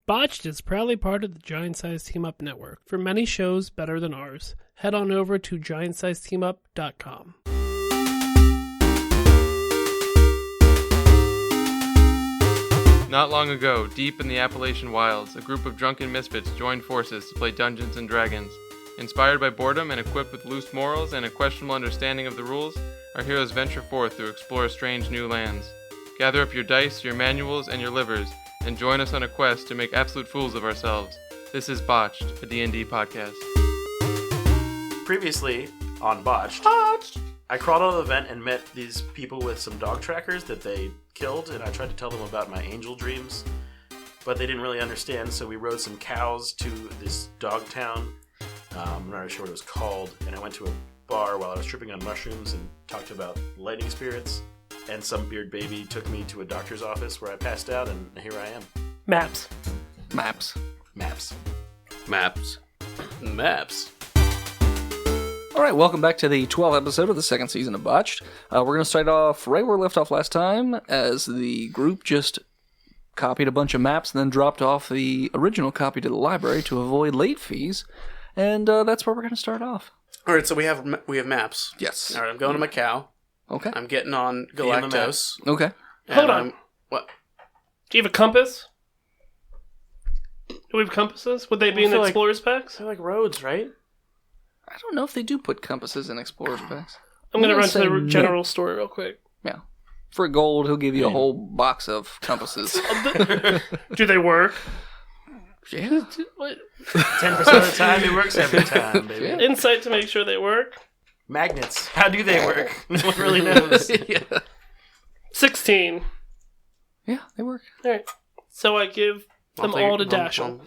Botched is proudly part of the Giant Size Team Up network. For many shows better than ours, head on over to giantsizeteamup.com. Not long ago, deep in the Appalachian wilds, a group of drunken misfits joined forces to play Dungeons and Dragons. Inspired by boredom and equipped with loose morals and a questionable understanding of the rules, our heroes venture forth to explore strange new lands. Gather up your dice, your manuals, and your livers, and join us on a quest to make absolute fools of ourselves. This is Botched, a D&D podcast. Previously on Botched, I crawled out of the vent and met these people with some dog trackers that they killed, and I tried to tell them about my angel dreams, but they didn't really understand, so we rode some cows to this dog town. I'm not really sure what it was called, and I went to a bar while I was tripping on mushrooms and talked about lightning spirits, and some beard baby took me to a doctor's office where I passed out, and here I am. Maps. All right, welcome back to the 12th episode of the second season of Botched. We're going to start off right where we left off last time, as the group just copied a bunch of maps and then dropped off the original copy to the library to avoid late fees, and that's where we're going to start off. All right, so we have maps. Yes. All right, I'm going to Macau. Okay. I'm getting on Galactos. Okay. Hold on. What? Do you have a compass? Do we have compasses? Would they be in the Explorer's packs? They're like roads, right? I don't know if they do put compasses in Explorer's packs. I'm going to run to the general store real quick. Yeah. For gold, he'll give you a whole box of compasses. Do they work? Yeah. 10% of the time, it works every time, baby. Yeah. Insight to make sure they work. Magnets, how do they work? No one really knows. Yeah. 16. Yeah, they work. All right. So I give them all to Dashel.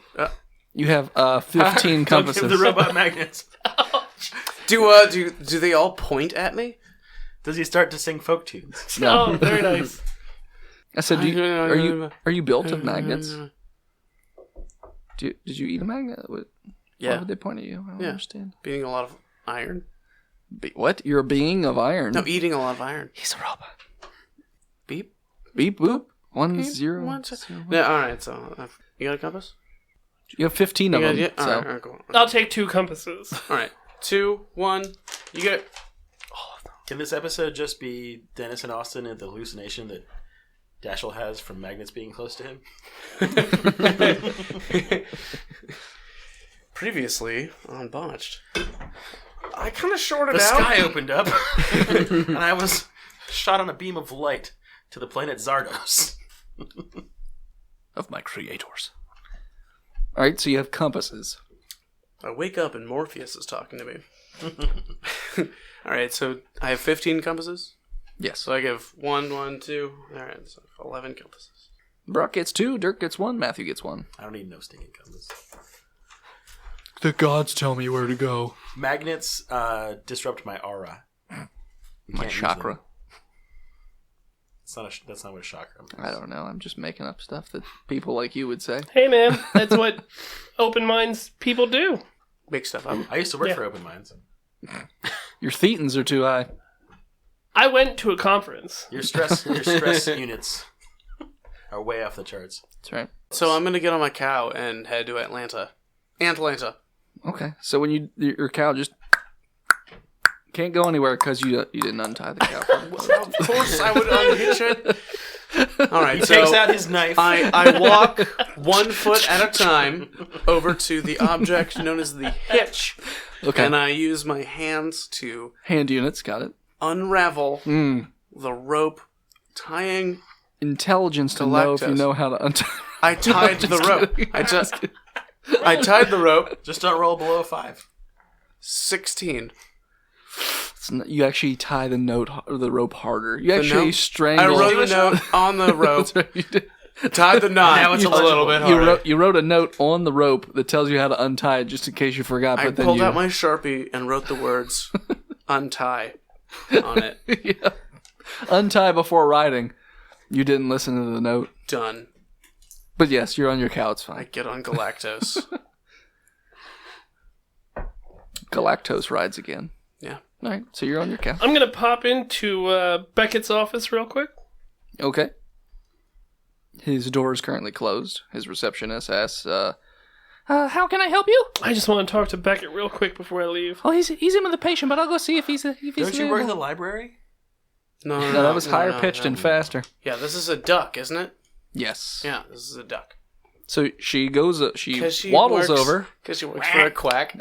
You have 15 compasses. Don't give the robot magnets. Do they all point at me? Does he start to sing folk tunes? No. Oh, very nice. I said, are you built of magnets? Did you eat a magnet? Why would they point at you? I don't understand. Being a lot of iron. What? You're a being of iron? No, eating a lot of iron. He's a robot. Beep. Beep boop. 1 Beep, 0. 1 0. Yeah, all right. So you got a compass? You have 15 of them. Yeah. So. All right, cool. I'll take 2 compasses. All right. 2, 1. You get it. Can this episode just be Dennis and Austin and the hallucination that Dashel has from magnets being close to him? Previously on Botched, I kind of shorted The out. sky opened up, and I was shot on a beam of light to the planet Zardos. Of my creators. Alright, so you have compasses. I wake up and Morpheus is talking to me. All right, so I have 15 compasses. Yes. So I give 1, 2. All right, so 11 compasses. Brock gets 2, Dirk gets 1, Matthew gets 1. I don't need no stinking compass. The gods tell me where to go. Magnets disrupt my aura. My chakra. That's not what a chakra is. I don't know. I'm just making up stuff that people like you would say. Hey, man. That's what open minds people do. Make stuff up. I used to work for Open Minds. Your thetans are too high. I went to a conference. Your stress units are way off the charts. That's right. So I'm going to get on my cow and head to Atlanta. Okay. So when your cow just can't go anywhere because you didn't untie the cow. Of course I would unhitch it. All right, He takes out his knife. I walk 1 foot at a time over to the object known as the hitch. Okay. And I use my hands to Hand units, got it. unravel the rope tying. Intelligence to know if you know how to untie. I tied the rope. I tied the rope. Just don't roll below 5. 16. You actually tie the rope harder. You actually note? strangle. I wrote a note on the rope. That's right, you did. Tied the knot. Now it's a little bit harder. You wrote a note on the rope that tells you how to untie it, just in case you forgot. I But then pulled you out my Sharpie and wrote the words "untie" on it. yeah. Untie before riding. You didn't listen to the note. Done. But yes, you're on your cow. It's I fine. get on Galactos. Galactos rides again. Yeah. All right, so you're on your cow. I'm going to pop into Beckett's office real quick. Okay. His door is currently closed. His receptionist asks, how can I help you? I just want to talk to Beckett real quick before I leave. Oh, he's in with the patient, but I'll go see if he's Don't you work available. in the library? No, No, that was higher pitched and faster. Yeah, this is a duck, isn't it? Yes. Yeah, this is a duck. So she goes, she 'Cause she waddles works- over. Because she works for a quack.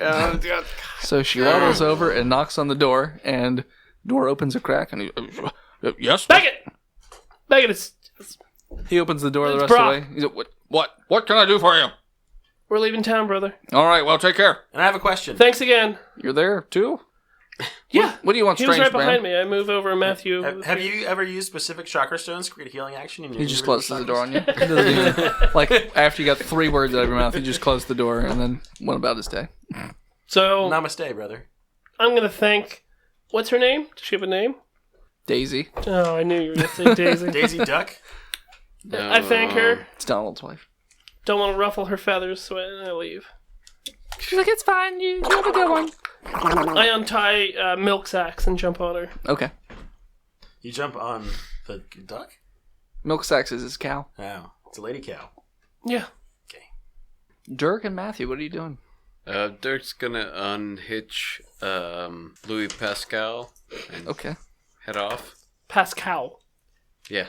So she waddles over and knocks on the door, and door opens a crack, and yes? Beckett! Beckett, He opens the door the It's rest Brock. of the way. He's like, what can I do for you? we're leaving town, brother. All right, well, take care. And I have a question. Thanks again. You're there, too? Yeah. What do you want, He was strange right behind man? me. I move over Matthew. Have you ever used specific chakra stones to create a healing action? In your He just individual closes the chakras? door on you. He doesn't even, like, after you got 3 words out of your mouth, he just closed the door and then went about his day. So, Namaste, brother. I'm going to thank... What's her name? Does she have a name? Daisy. Oh, I knew you were going to say Daisy. Daisy Duck. I thank her. It's Donald's wife. Don't want to ruffle her feathers, so I leave. She's like, it's fine. You have a good one. I untie milk sacks and jump on her. Okay. You jump on the duck? Milk Sacks is his cow. Oh, it's a lady cow. Yeah. Dirk and Matthew, what are you doing? Dirk's gonna unhitch Louis Pascal and Okay. head off. Pascal. Yeah.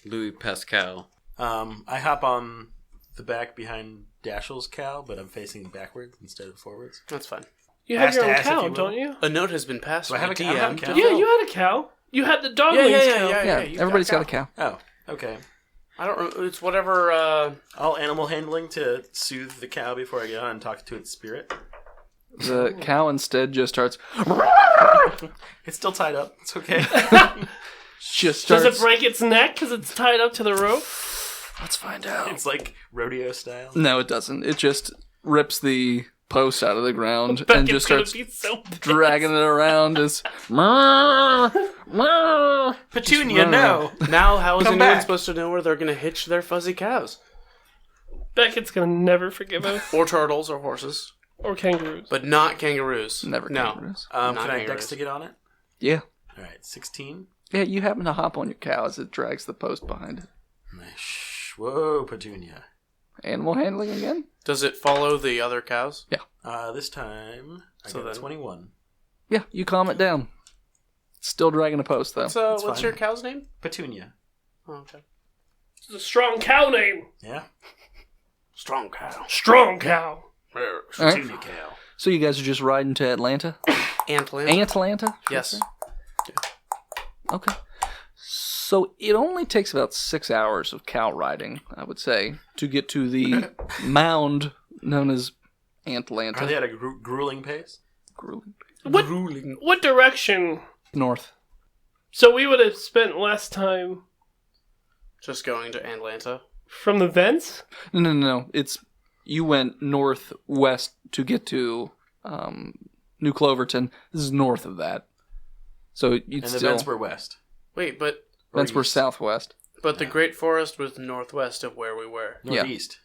Louis Pascal. I hop on the back behind Dashiell's cow, but I'm facing backward instead of forwards. That's fine. You have Ass your to own ass, if cow, you will. don't you? A note has been passed. Do I have by a- I have a DM. cow? Yeah, you had a cow. You had the dog Yeah, wings yeah, cow. yeah, Yeah, you've everybody's got got a cow. Oh, okay. I don't. It's whatever. All animal handling to soothe the cow before I get on and talk to its spirit. The cow instead just starts. It's still tied up. It's okay. Just Does starts. it break its neck because it's tied up to the rope? Let's find out. It's like rodeo style. No, it doesn't. It just rips the post out of the ground and Beckett's just gonna starts be so pissed. dragging it around as. Petunia, no. Now, how is Come anyone back. supposed to know where they're going to hitch their fuzzy cows? Beckett's gonna never forgive us. Or turtles or horses, Or kangaroos. but not kangaroos. Never No. kangaroos. Can Not I kangaroos. dex to get on it? Yeah. All right, 16. Yeah, you happen to hop on your cow as it drags the post behind it. Nice. Whoa, Petunia. Animal handling again? Does it follow the other cows? This time I So got a then- 21. Yeah, you calm it down. Still dragging a post, though. So, That's what's fine. your cow's name? Petunia. Oh, okay. It's a strong cow name. Yeah. Strong cow. Strong cow. All right. Petunia cow. So you guys are just riding to Atlanta? Antland. Antlanta? Yes. Okay. So it only takes about 6 hours of cow riding, I would say, to get to the mound known as Antlanta. Are they at a grueling pace? Grueling. What direction? North. So we would have spent less time Just going to Antlanta. from the vents? No. It's you went northwest to get to New Cloverton. This is north of that. So you'd And the still vents were west. Wait, but Or vents were east. southwest. the Great Forest was northwest of where we were. Northeast.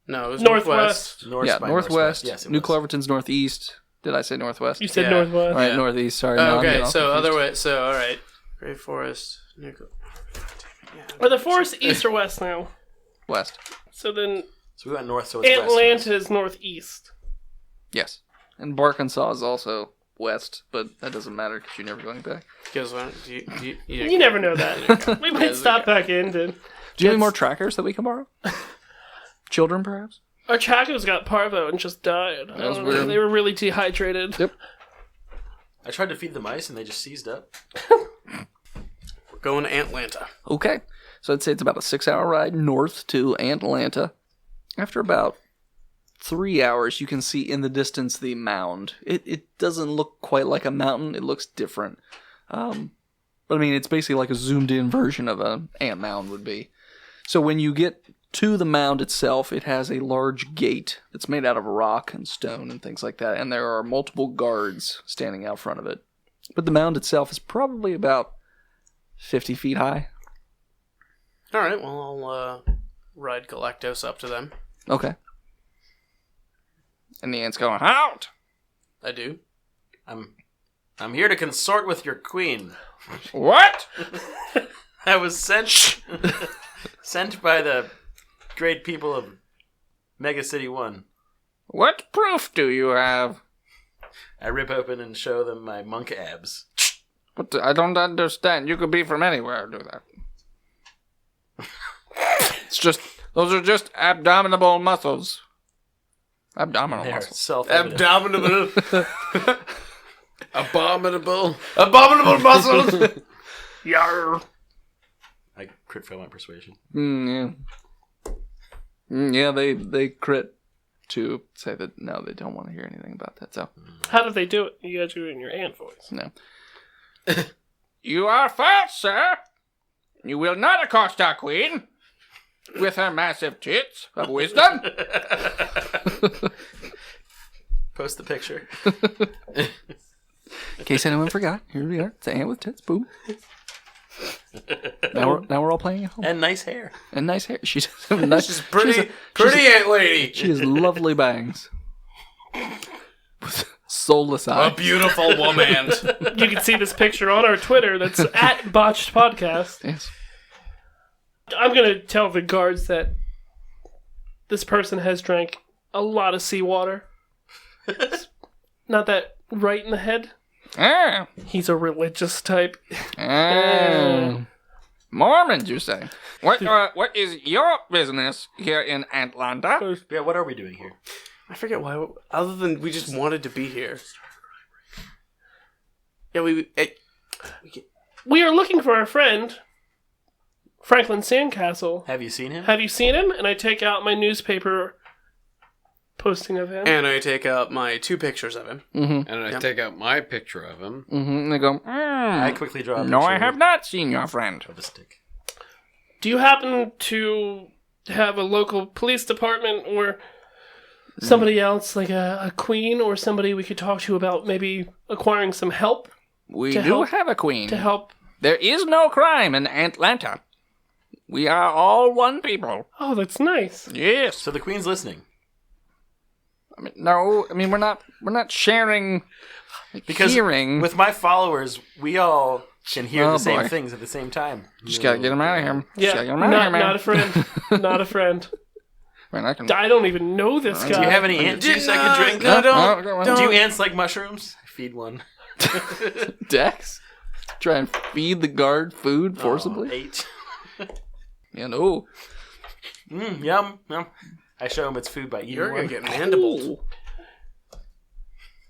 No, it was Northwest. North Yeah, by northwest. Yes, it New was. Cloverton's northeast. Did I say northwest? You said Yeah. northwest. All right, Yeah. northeast. Sorry. Oh, no, I'm okay, getting all so confused. other way. So all right, Great Forest. Are the forests east or west now? West. So then So we went north, so it's west. Atlanta is northeast. Yes. And Arkansas is also west, but that doesn't matter because you're never going back. Because You never know that. We might stop back in. Dude. Do you have any more trackers that we can borrow? Children, perhaps? Our chacos got parvo and just died. I was don't know, weird. They were really dehydrated. Yep. I tried to feed the mice and they just seized up. We're going to Antlanta. Okay. So I'd say it's about a 6-hour ride north to Atlanta. After about 3 hours, you can see in the distance the mound. It doesn't look quite like a mountain. It looks different. But I mean, it's basically like a zoomed-in version of an ant mound would be. So when you get to the mound itself, it has a large gate that's made out of rock and stone and things like that, and there are multiple guards standing out front of it. But the mound itself is probably about 50 feet high. All right. Well, I'll ride Galactos up to them. Okay. And the ant's going, out! I do. I'm here to consort with your queen. What? I was sent Sent by the great people of Mega City 1. What proof do you have? I rip open and show them my monk abs. What I don't understand. You could be from anywhere. Do that. Those are just abdominal muscles. Abdominal They're muscles. self-evident. Abdominable. Abominable. Abominable muscles. Yarr. I crit fail my persuasion. Yeah. Yeah, they crit to say that no, they don't want to hear anything about that. So How did they do it? You gotta do it in your ant voice. no. You are false, sir. You will not accost our queen with her massive tits of wisdom. Post the picture. In case anyone forgot, here we are. It's an ant with tits. Boom. Now we're all playing at home. And nice hair. And nice hair. She's nice. She's pretty ant lady. She has lovely bangs. With soulless A eyes. beautiful woman. You can see this picture on our Twitter. That's at Botched Podcast. Yes. I'm gonna tell the guards that this person has drank a lot of seawater. Not that right in the head. Ah. He's a religious type. Mormons, you say? What is your business here in Antlanta? Yeah, what are we doing here? I forget why. Other than we just wanted to be here. Yeah, We are looking for our friend, Franklin Sandcastle. Have you seen him? Have you seen him? And I take out my newspaper posting of him. and I take out my 2 pictures of him. Mm-hmm. And I take out my picture of him. Mm-hmm. And they go, I quickly draw a no, I picture have not seen your friend. of a stick. Do you happen to have a local police department or somebody else, like a queen or somebody we could talk to about maybe acquiring some help? We To do help- have a queen. To help. There is no crime in Antlanta. We are all one people. Oh, that's nice. Yes. So the queen's listening. I mean, no, I mean we're not sharing Because hearing. with my followers, we all can hear Oh, the same boy. things at the same time. Just gotta get him out of here. Just Yeah, gotta get him out of here, man. not a friend. Not a friend. Man, I can. I don't even know this guy. Do you have any ant juice I could drink? No, don't. Do ants like mushrooms? I feed one. Dex? Try and feed the guard food forcibly? 8. Yeah, no. Yum. I show him it's food by eating You're one. gonna get mandibled.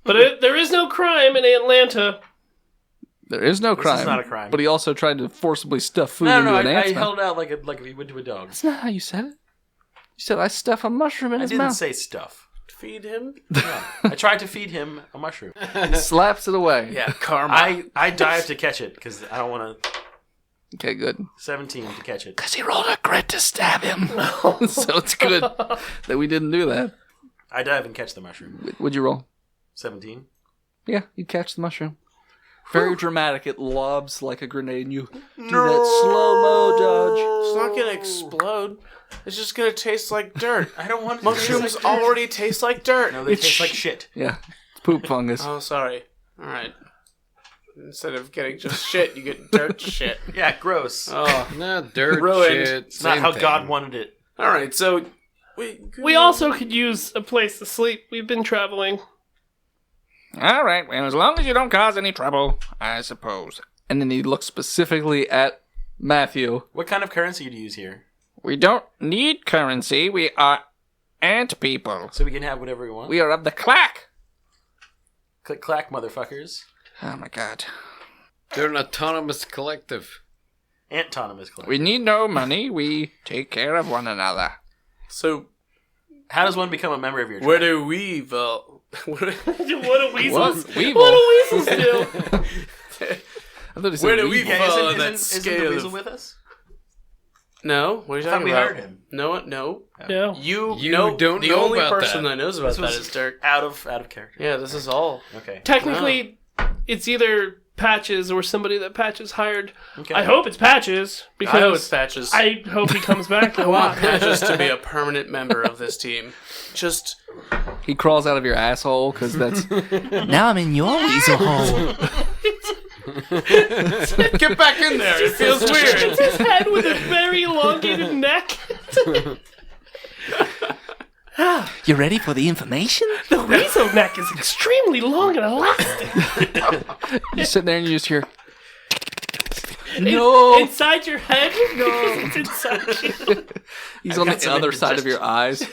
But there is no crime in Atlanta. There is no crime. is not a crime. But he also tried to forcibly stuff food No, into an I ant's mouth. held out like if you would to a dog. That's not how you said it. You said I stuff a mushroom in I his didn't mouth. say stuff. Feed him? I tried to feed him a mushroom. He slaps it away. Yeah, karma. I dive to catch it because I don't want to. Okay, good. 17 to catch it. Because he rolled a crit to stab him. So it's good that we didn't do that. I dive and catch the mushroom. What'd you roll? 17. Yeah, you catch the mushroom. Very dramatic. It lobs like a grenade, and you do that slow-mo dodge. It's not gonna explode. It's just gonna taste like dirt. I don't want to Mushrooms already taste like dirt. No, they taste like shit. Yeah, it's poop fungus. Oh, sorry. Alright. Instead of getting just shit, you get dirt shit. Yeah, gross. Oh. No, dirt Ruined. shit. It's not same how thing. God wanted it. Alright, so... We also could use a place to sleep. We've been traveling. All right, well, as long as you don't cause any trouble, I suppose. And then he looks specifically at Matthew. What kind of currency do you use here? We don't need currency. We are ant people. So we can have whatever we want? We are of the clack. Click clack, motherfuckers. Oh my god. They're an autonomous collective. Antonymous clack. We need no money. We take care of one another. So, How does one become a member of your tribe? where do we vote? What do weasels? What? Weevil. What do weasels do? I thought he said Where do we weevil. Yeah, follow isn't that the scale weasel of... with us? No? What are you I thought talking we about? hired him. No. Yeah. You don't the know only about person that. that knows about This that was is Dirk. out of character. Yeah, this is all. Okay. Technically, it's either Patches or somebody that Patches hired. Okay. I hope it's Patches because I know it's Patches. I hope he comes back. I want Patches to be a permanent member of this team. Just... He crawls out of your asshole because that's. Now I'm in your weasel hole. Get back in there. It feels It's weird. his head with a very elongated neck. You ready for the information? The weasel neck is extremely long and elastic. You sit there and you just hear. Inside your head? No. It's inside you. He's on the other side of your eyes.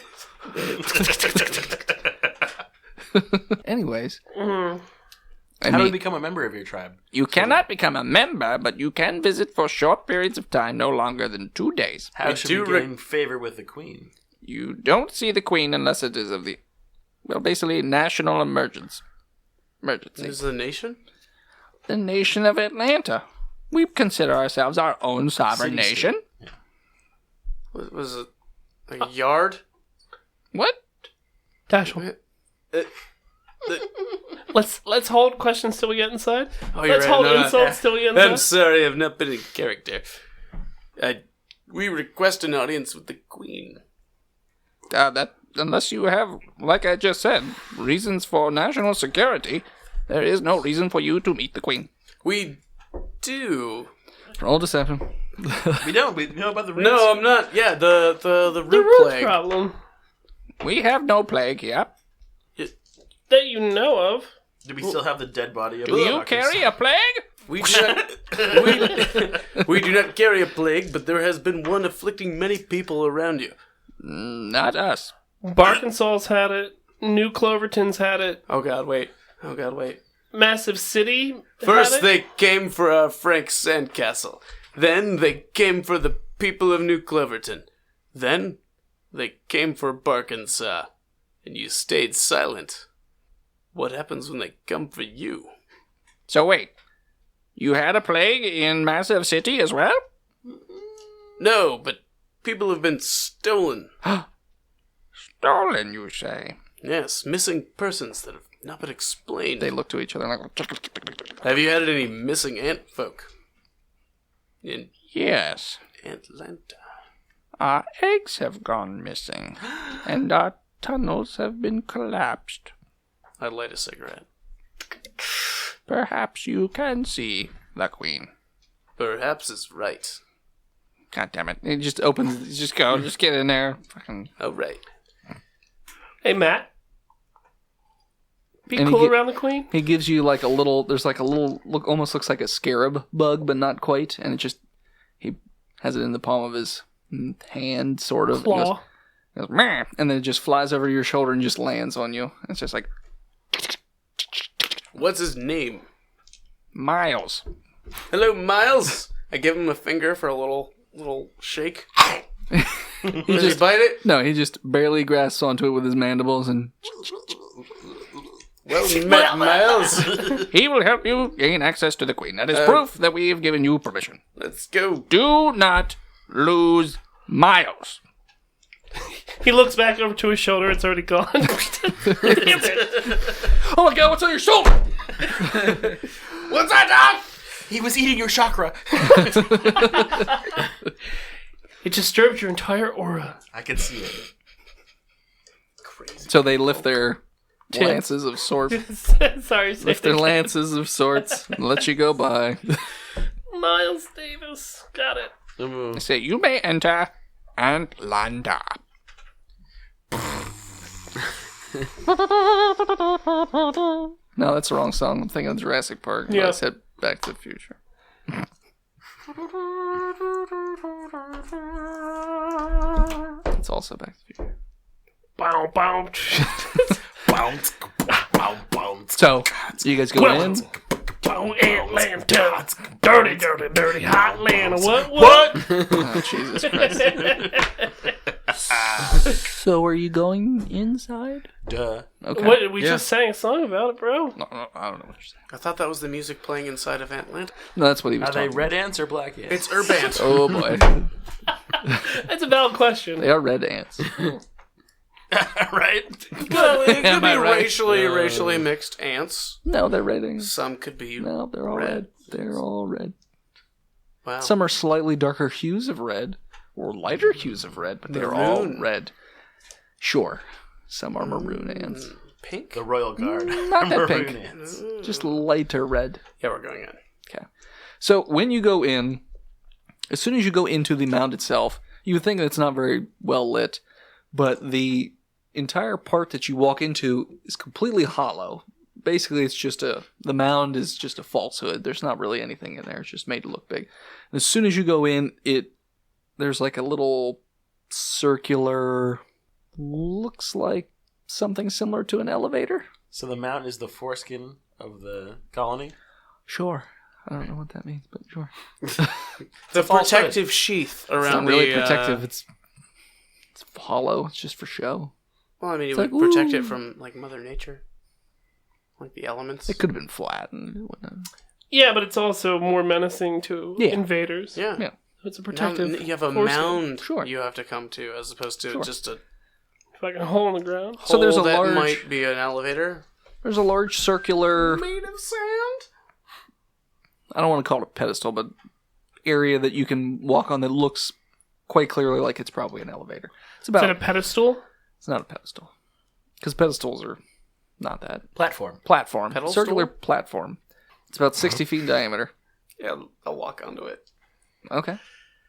Anyways. How do we become a member of your tribe? You cannot become a member, but you can visit for short periods of time, no longer than 2 days. How should we gain favor with the queen? You don't see the queen unless it is of the, well, basically national emergency. Is the nation? The nation of Antlanta. We consider ourselves our own sovereign nation. Was it a yard? What? Dashel. Let's hold questions till we get inside. Oh, you're Let's right. hold No, no. insults till we get inside. I'm sorry, I've not been in character. We request an audience with the queen. That unless you have, like I just said, reasons for national security, there is no reason for you to meet the queen. We do. Roll deception. We don't. We know about the roots. No, I'm not. Yeah, the the root root plague. problem We have no plague here. that you know of. Do we still have the dead body of Do you carry a plague? We do not, we do not carry a plague, but there has been one afflicting many people around you. Not us. Barkinsol's had it. New Cloverton's had it. Oh God, wait. Massive City First had it. they came for Frank's sandcastle. Then they came for the people of New Cloverton. Then they came for Barkinsaw. And you stayed silent. What happens when they come for you? So wait, you had a plague in Massive City as well? No, but people have been stolen. Stolen, you say? Yes, missing persons that have not been explained. They look to each other like... Have you had any missing ant folk? In Yes. Antlanta. Our eggs have gone missing, and our tunnels have been collapsed. I'd light a cigarette. Perhaps you can see the queen. Perhaps it's right. God damn it. It just opens, just go, just get in there. Fucking... Oh, right. Hey, Matt. Be And cool around the queen. He gives you like a little, there's like a little, almost looks like a scarab bug, but not quite. And it just, he has it in the palm of his hand, sort of. Claw. Goes, meh, and then it just flies over your shoulder and just lands on you. It's just like, What's his name? Miles. Hello, Miles. I give him a finger for a little shake. Does he bite it? No, he just barely grasps onto it with his mandibles and... Well met, Miles. He will help you gain access to the queen. That is proof that we have given you permission. Let's go. Do not lose Miles. He looks back over to his shoulder. It's already gone. Oh my god, what's on your shoulder? What's that, Doc? He was eating your chakra. It disturbed your entire aura. I can see it. Crazy. So they lift their lances of sorts. Sorry, Lift their lances of sorts and let you go by. Miles Davis. Got it. They say, you may enter Antlanta. No, that's the wrong song. I'm thinking of Jurassic Park. Yeah. I said Back to the Future. It's also Back to the Future. Bow, bow. Bounce, bounce, bounce. So, you guys go in. Bow, Atlanta. Dirty, dirty, dirty, hot Atlanta. What? Oh, Jesus Christ. So, are you going inside? Duh. Okay. What? We just sang a song about it, bro. No, I don't know what you're saying. I thought that was the music playing inside of Antlanta. No, that's what he was Are they talking red ants or black ants? It's Urbant. Oh, boy. That's a valid question. They are red ants. Right? Well, it could Am I be right? racially mixed ants. No, they're red ants. Some could be. No, they're all red. They're all red. Wow. Some are slightly darker hues of red, or lighter hues of red, but they're all Maroon. red. Sure. Some are maroon ants. Pink? The Royal Guard. Not that Maroon pink. ants. Just lighter red. Yeah, we're going in. Okay. So when you go in, as soon as you go into the mound itself, you would think that it's not very well lit, but the entire part that you walk into is completely hollow. Basically, it's just the mound is just a falsehood. There's not really anything in there. It's just made to look big. And as soon as you go in, there's like a little circular, looks like something similar to an elevator. So the mountain is the foreskin of the colony? Sure. I don't know what that means, but sure. The protective sheath around It's not really protective. It's hollow. It's just for show. Well, I mean, it It's would like, protect ooh. it from, like, Mother Nature. Like the elements. It could have been flat and whatnot. Yeah, but it's also more menacing to Yeah. invaders. Yeah. Yeah. It's a Now, protective. you have a foreskin. mound Sure. you have to come to, as opposed to Sure. just a Like a hole in the ground. So there's hole a that large- might be an elevator. There's a large circular, Made of sand? I don't want to call it a pedestal, but area that you can walk on that looks quite clearly like it's probably an elevator. It's Is that about, a pedestal? it's not a pedestal. Because pedestals are not that. Platform. Platform. Pedal Circular stool? platform. It's about 60 feet in diameter. Yeah, I'll walk onto it. Okay.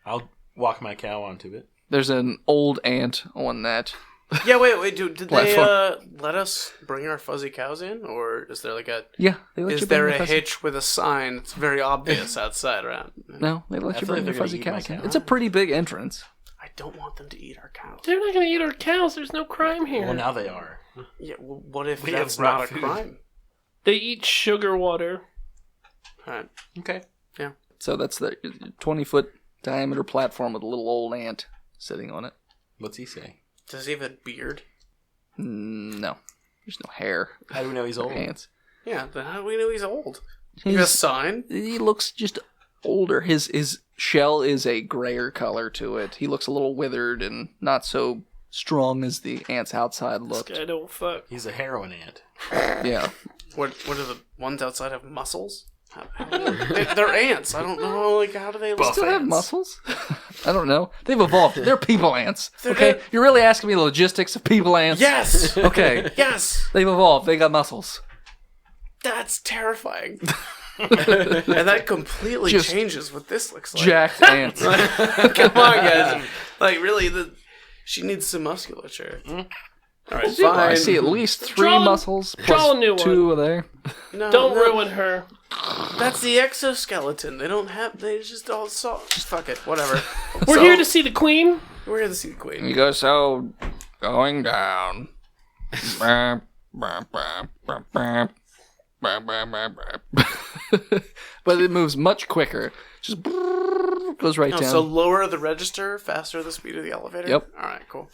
I'll walk my cow onto it. There's an old ant on that. Yeah, wait, dude, did they Platform. let us bring our fuzzy cows in? Or is there like a... Yeah, they let Is you bring there the a fuzzy- hitch with a sign that's very obvious outside around? No, they let I you feel bring like the they're fuzzy gonna eat my cows in. cow. It's a pretty big entrance. I don't want them to eat our cows. They're not going to eat our cows. There's no crime here. Well, now they are. Yeah, well, what if We that's have brought not a food. crime? They eat sugar water. Alright. Okay. So that's the 20-foot diameter platform with a little old ant sitting on it. What's he say? Does he have a beard? No. There's no hair. How do we know he's old? Ants. Yeah, then how do we know he's old? He has a sign? He looks just older. His shell is a grayer color to it. He looks a little withered and not so strong as the ants outside This looked. guy don't fuck. He's a heroin ant. Yeah. What do the ones outside have muscles? They're ants. I don't know. Like, how do they look? Still have muscles? I don't know. They've evolved. They're people ants. Okay? You're really asking me the logistics of people ants? Yes. Okay. Yes. They've evolved. They got muscles. That's terrifying. And that completely Just changes what this looks like. Jacked ants. Come on, guys. Like, really, she needs some musculature. All right, fine. I see at least 3 Draw- muscles draw a new plus 2 are there. No, Don't no, ruin her. That's the exoskeleton. They don't have. They just all saw. Just fuck it. Whatever. We're here to see the queen. We're here to see the queen. You go, so going down. But it moves much quicker. Just goes right down. So lower the register, faster the speed of the elevator. Yep. All right. Cool.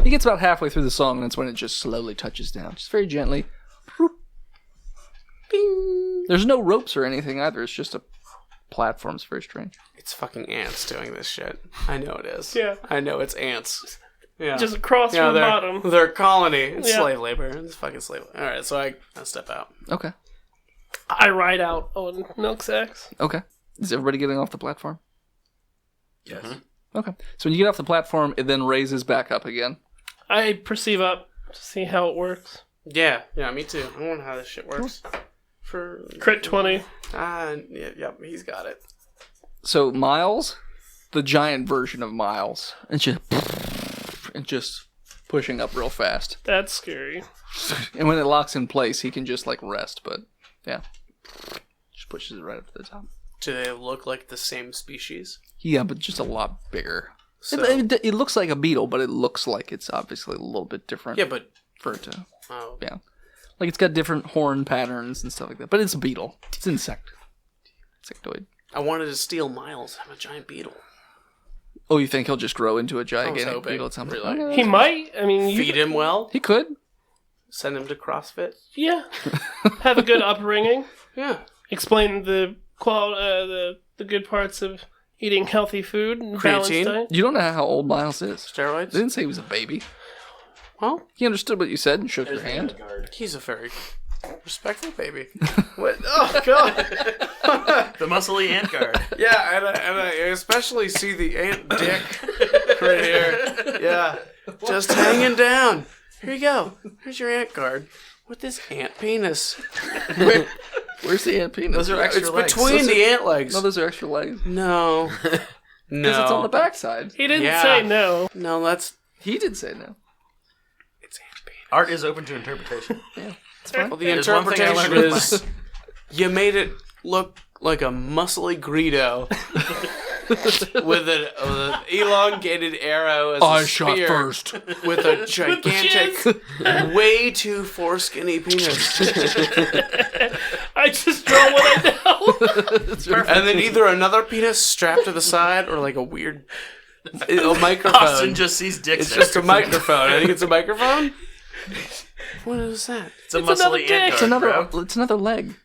He gets about halfway through the song, and that's when it just slowly touches down, just very gently. Bing. There's no ropes or anything either. It's just a platform. It's very strange. It's fucking ants doing this shit. I know it is. Yeah. I know it's ants. Yeah. Just across from the they're, bottom. They're a colony. It's Yeah. slave labor. It's fucking slave labor. All right. So I step out. Okay. I ride out on milk sacks. Okay. Is everybody getting off the platform? Yes. Okay. So when you get off the platform, it then raises back up again. I perceive up to see how it works. Yeah. Yeah. Me too. I wonder how this shit works. For Crit 20. Yep. He's got it. So Miles, the giant version of Miles, and just pushing up real fast. That's scary. And when it locks in place, he can just like rest. But yeah, just pushes it right up to the top. Do they look like the same species? Yeah, but just a lot bigger. So, It looks like a beetle, but it looks like it's obviously a little bit different. yeah, but for it to, oh, yeah, like it's got different horn patterns and stuff like that. But it's a beetle. It's insectoid. I wanted to steal Miles. I'm a giant beetle. Oh, you think he'll just grow into a gigantic hoping, beetle at some point? really. Okay. He might. I mean, you Feed him well. He could. Send him to CrossFit. Yeah. Have a good upbringing. Yeah. Explain the the good parts of eating healthy food and balanced Creatine? diet. You don't know how old Miles is. Steroids. They didn't say he was a baby. Well, He understood what you said and shook your hand. he's a very respectful baby. What? Oh God. The muscly ant guard. Yeah, and I especially see the ant dick right here. Yeah. Just hanging down. Here you go. Here's your ant guard with this ant penis. Where's the ant penis? Those are extra It's legs. between the ant legs. No, those are extra legs. No. Because it's on the backside. He didn't Yeah. say no. No, that's... He did say no. It's ant penis. Art is open to interpretation. It's fine. Well, the There's one thing I interpretation learned with is you made it look like a muscly Greedo with an elongated arrow as a spear with a gigantic, way too foreskinny penis. I just draw what I know. And then either another penis strapped to the side or like a weird microphone. Austin just sees dicks. It's just a microphone. I think it's a microphone. What is that? It's a It's another muscly dick. ant It's guard, another. bro. It's another leg.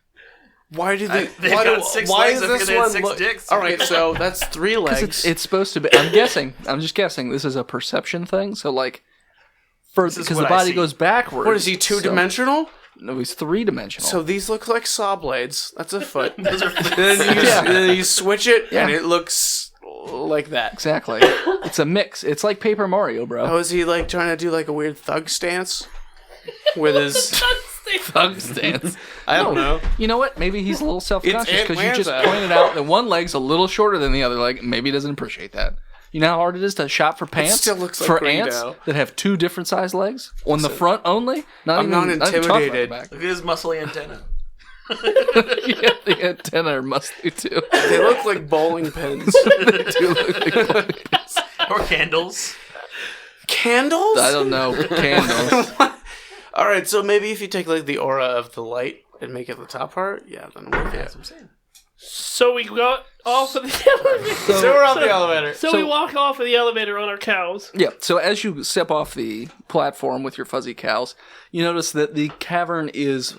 Why do they? They've why got 6 why legs, is I this figured they had one 6 look? dicks. All right, so that's 3 legs. It's supposed to be. I'm guessing. I'm just guessing. This is a perception thing. So like, is because what the I body see. goes backwards. What is he, 2-dimensional? No, he's 3-dimensional. So these look like saw blades. That's a foot. Those are then you switch it, Yeah. and it looks like that. exactly. It's a mix. It's like Paper Mario, bro. Oh, is he like trying to do like a weird thug stance with his Thug stance. I don't know. You know what? Maybe he's a little self-conscious because you just Atlanta. pointed out that one leg's a little shorter than the other leg. Maybe he doesn't appreciate that. You know how hard it is to shop for pants still looks like for Greedo. ants that have 2 different size legs on the front only? I'm not even talking about intimidated. the back. Look at his muscly antenna. Yeah, the antenna are muscly too. They look like bowling pins. They do look like Or candles. Candles? I don't know. Candles. All right, so maybe if you take like the aura of the light and make it the top part, yeah, then I'm with you. That's what I'm saying. So we got off of the elevator. So we're on the elevator. So we walk off of the elevator on our cows. Yeah, so as you step off the platform with your fuzzy cows, you notice that the cavern is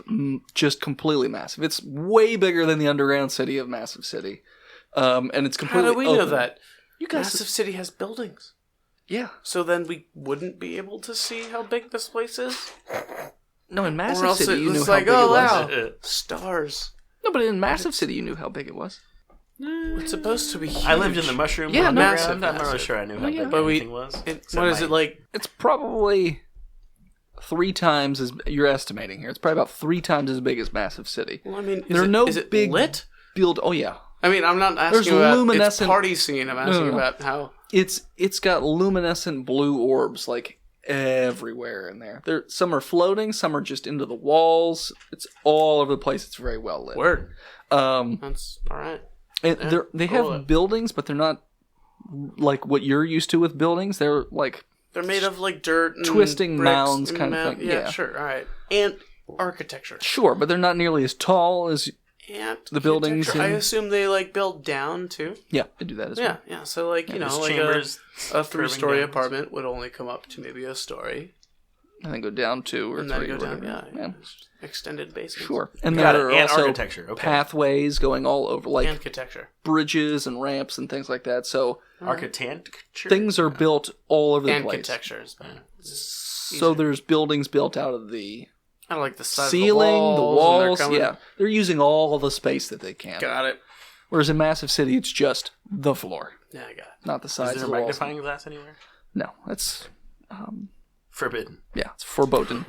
just completely massive. It's way bigger than the underground city of Massive City. And it's How completely do we know open. that? You guys... Massive City has buildings. Yeah. So then we wouldn't be able to see how big this place is? No, in Or Massive else City it you knew was how like, big oh it was. wow, stars. No, but in Massive City you knew how big it was. It's supposed to be huge. I lived in the mushroom. Yeah, underground. massive, I'm not really massive. sure I knew how big But anything was. What Except is my- it like? It's probably 3 times as... You're estimating here. It's probably about 3 times as big as Massive City. Well, I mean, There are no is it big lit? Oh, yeah. I mean, I'm not There's asking about its luminescent- party scene. I'm asking No. about how. It's got luminescent blue orbs like everywhere in there. Some are floating, some are just into the walls. It's all over the place. It's very well lit. Word. Um, That's all right. and they have cool. buildings, but they're not like what you're used to with buildings. They're like They're made of like dirt and twisting bricks mounds and kind of thing. Yeah, Yeah. sure. All right. And architecture. sure, but they're not nearly as tall as And The buildings architecture. I in- assume they like build down too. yeah. They do that as well. Yeah, yeah. So like you know, There's like chambers. a 3-story curving down. apartment would only come up to maybe a story, And then go down 2 or and 3 then go or down. whatever. Yeah. Extended basement. Sure. And Got there it. are And also architecture. Okay. pathways going all over, like Architecture. bridges and ramps and things like that. So Architecture. things are built all over the place. Architecture is better. So there's buildings built out of the I like the size ceiling, of the and walls. they're coming- Yeah, they're using all the space that they can. Got it. Whereas in Massive City, it's just the floor, Yeah, I got it. not the Is sides there of a the walls. magnifying glass anywhere? No, it's Forbidden. yeah, it's foreboding.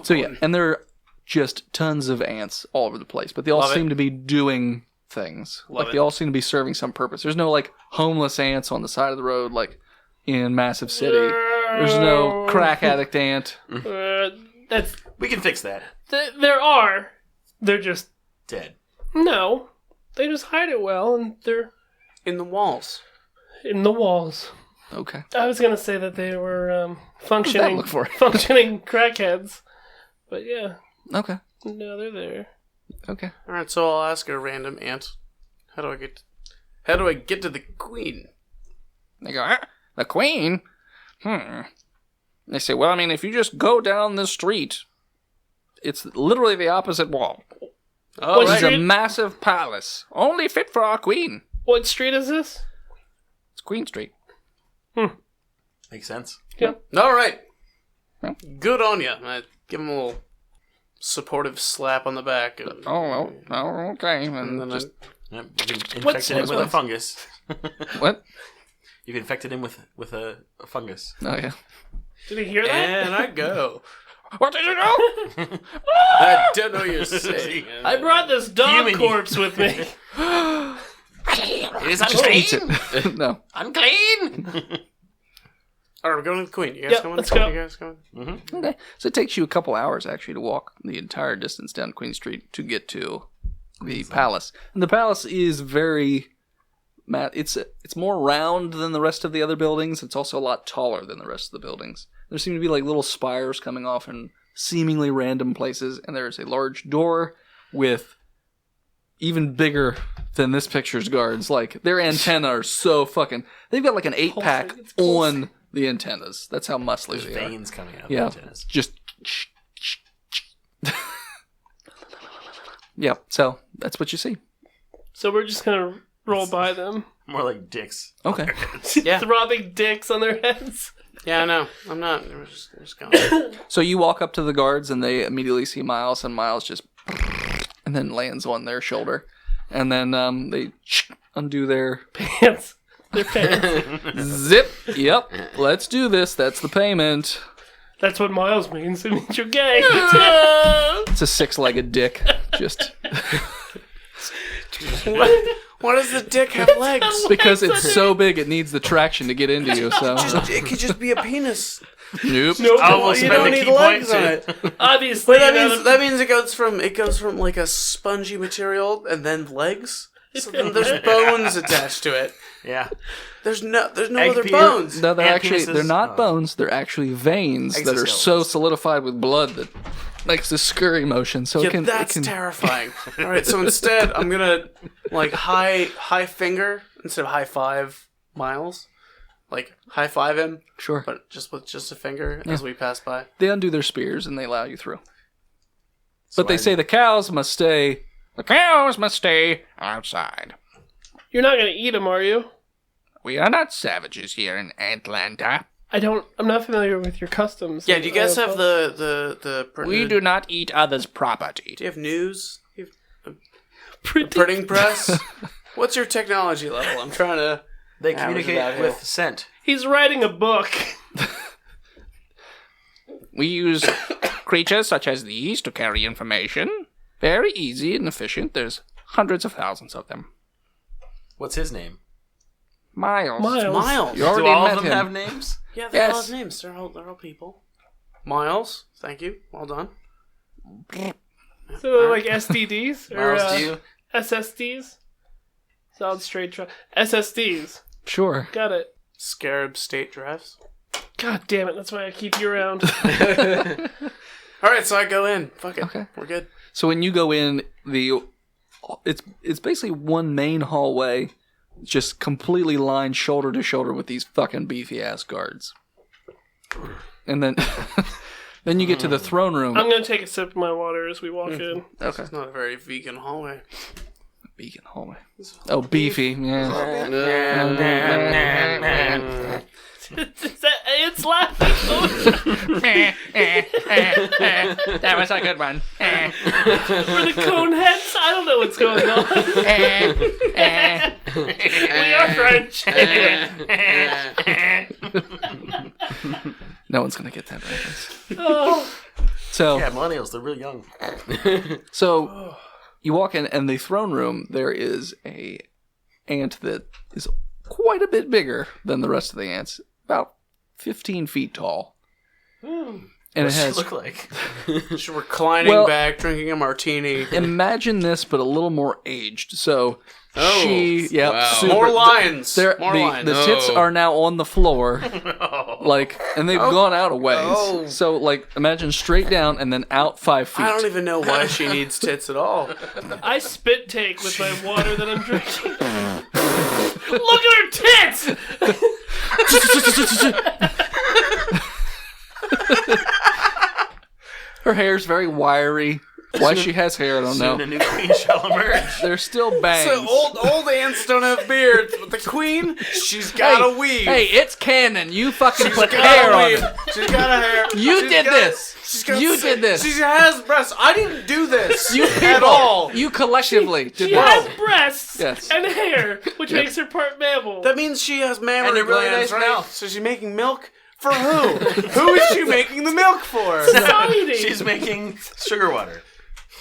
So yeah, and there are just tons of ants all over the place, but they all Love it. seem to be doing things. Love They all seem to be serving some purpose. There's no like homeless ants on the side of the road like in Massive City. There's no crack addict ant. That's We can fix that. there are. They're just Dead. no. They just hide it well, and they're In the walls. in the walls. Okay. I was gonna say that they were What functioning does that look for? functioning crackheads, but yeah, Okay. no, they're there. Okay. All right, so I'll ask a random ant. How do I get to the queen? They go, the queen? They say, well, I mean, if you just go down the street, it's literally the opposite wall. Oh, What It's street? a massive palace, only fit for our queen. What street is this? It's Queen Street. Makes sense. All right. Yeah. Good on you. I give him a little supportive slap on the back. And, Oh, okay. and then Just, Yep. You can What's- infect it with a fungus. what? You've infected him with a fungus. Oh yeah. Did he hear that? And I go. What did you know? I don't know what you're saying. I brought this dog Human. corpse with me. It is Just eat unclean. it. No. Unclean. All right, we're going to the Queen. You guys Yep, going? let's go. You guys going? Okay. So it takes you a couple hours actually to walk the entire distance down Queen Street to get to the palace. And the palace is very it's more round than the rest of the other buildings. It's also a lot taller than the rest of the buildings. There seem to be like little spires coming off in seemingly random places, and there's a large door with even bigger than this picture's guards. Like, their antenna are so fucking... They've got like an 8-pack on the antennas. That's how muscly There's they are. veins coming out of Yeah, the antennas. just... Yeah, so that's what you see. So we're just gonna roll by them. More like dicks. Okay. Yeah. Throbbing dicks on their heads. Yeah, I know. I'm not. We're just going. So you walk up to the guards, and they immediately see Miles, and Miles just... and then lands on their shoulder. And then they undo their... Pants. Their pants. Zip! Yep, let's do this. That's the payment. That's what Miles means. It means you're gay. It's a 6-legged dick. Just... Why does the dick have legs? because it's so big, it needs the traction to get into you, so... It could just be a penis. Nope. Nope. I will You spend don't the need key legs point on to- it. Obviously, Wait, you know, that means it goes from like a spongy material and then legs. So then there's bones attached to it. Yeah. There's no Egg other peel. bones. No, they're And actually... penises. They're not Oh. bones. They're actually veins that are so Exoskeletons. solidified with blood that makes this scurry motion. So Yeah, it can... that's it can terrifying. All right, so instead I'm gonna like high finger instead of high five Miles. Like high five him, Sure. but just with just a finger as we pass by. They undo their spears and they allow you through. So But they say the cows must stay... The cows must stay outside. you're not gonna eat them, are you? We are not savages here in Antlanta. I'm not familiar with your customs. Yeah, do you guys have the We do not eat others' property. Do you have news? Do you have Pretty- printing press? What's your technology level? I'm trying to. They Average about communicate here. with scent. He's writing a book. We use creatures such as these to carry information. Very easy and efficient. There's hundreds of thousands of them. What's his name? Miles. Miles. You already Do all met of them him. have names? Yeah, they all Yes. have names. They're all people. Miles. Thank you. Well done. So they're like STDs or Miles, do you? SSDs. Solid straight drive. SSDs. Sure. Got it. Scarab state drives. God damn it! That's why I keep you around. All right, so I go in. Fuck it. Okay. We're good. So when you go in, it's basically one main hallway, just completely lined shoulder to shoulder with these fucking beefy ass guards. And then then you get to the throne room. I'm gonna take a sip of my water as we walk in. Okay. It's not a very vegan hallway. Beacon hallway. Oh, beefy. Yeah. It's laughing. That was a good one. We're the cone heads. I don't know what's going on. We are French. No one's gonna get that reference. Oh, So Yeah, millennials, they're real young. So you walk in, and the throne room, there is a ant that is quite a bit bigger than the rest of the ants, about 15 feet tall. And it What's she has, look like? She's reclining Well- back, drinking a martini. imagine this, but a little more aged. So Oh, wow. More lines. More the lines. tits No. are now on the floor, like, and they've gone out a ways. Oh. So, like, imagine straight down and then out 5 feet. I don't even know why she needs tits at all. I spit take with my water that I'm drinking. Look at her tits. Her hair's very wiry. Why she has hair, I don't Soon know. a new queen shall emerge. They're still bangs. So old ants don't have beards, but the queen, she's got a weave. Hey, it's canon. You fucking she's put got hair a on weave. it. She's got a hair. You did this. You did this. She has breasts. I didn't do this. You at all. You collectively did She that. has breasts Yes. and hair, which makes her part mammal. That means she has mammary And a really glands, nice right? mouth. So she's making milk for who? Who is she making the milk for? Society. She's making sugar water.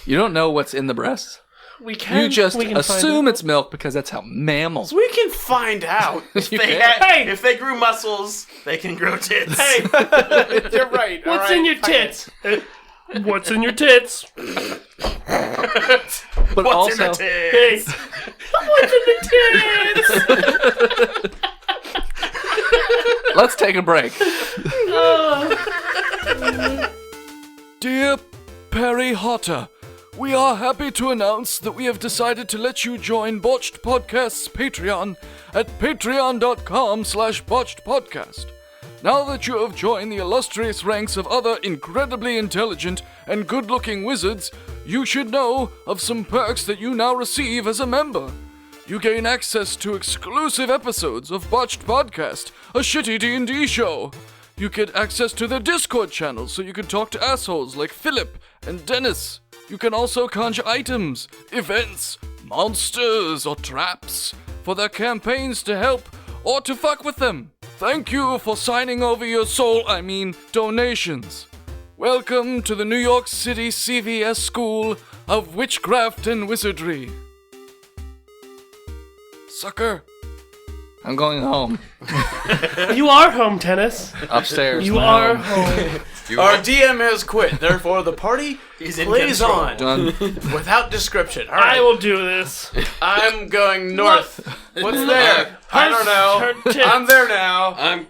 You don't know what's in the breast. We can. You just we can assume find it's milk because that's how mammals. We can find out. If they grew muscles, they can grow tits. Hey, You're right. all what's right, in your fine. tits? What's in your tits? But What's also, in the tits? Hey, what's in the tits? let's take a break. Dear Perry Hotter, we are happy to announce that we have decided to let you join Botched Podcast's Patreon at patreon.com/botchedpodcast. Now that you have joined the illustrious ranks of other incredibly intelligent and good-looking wizards, you should know of some perks that you now receive as a member. You gain access to exclusive episodes of Botched Podcast, a shitty D&D show. You get access to their Discord channel so you can talk to assholes like Philip and Dennis. You can also conjure items, events, monsters, or traps for their campaigns to help or to fuck with them. Thank you for signing over your donations. Welcome to the New York City CVS School of Witchcraft and Wizardry. Sucker. I'm going home. You are home, Tennis. Upstairs. You my are home. home. Our DM has quit. Therefore, the party He's in plays control. on Done. without description. All I right. will do this. I'm going north. What's there? I don't Her know. tits. I'm there now. I'm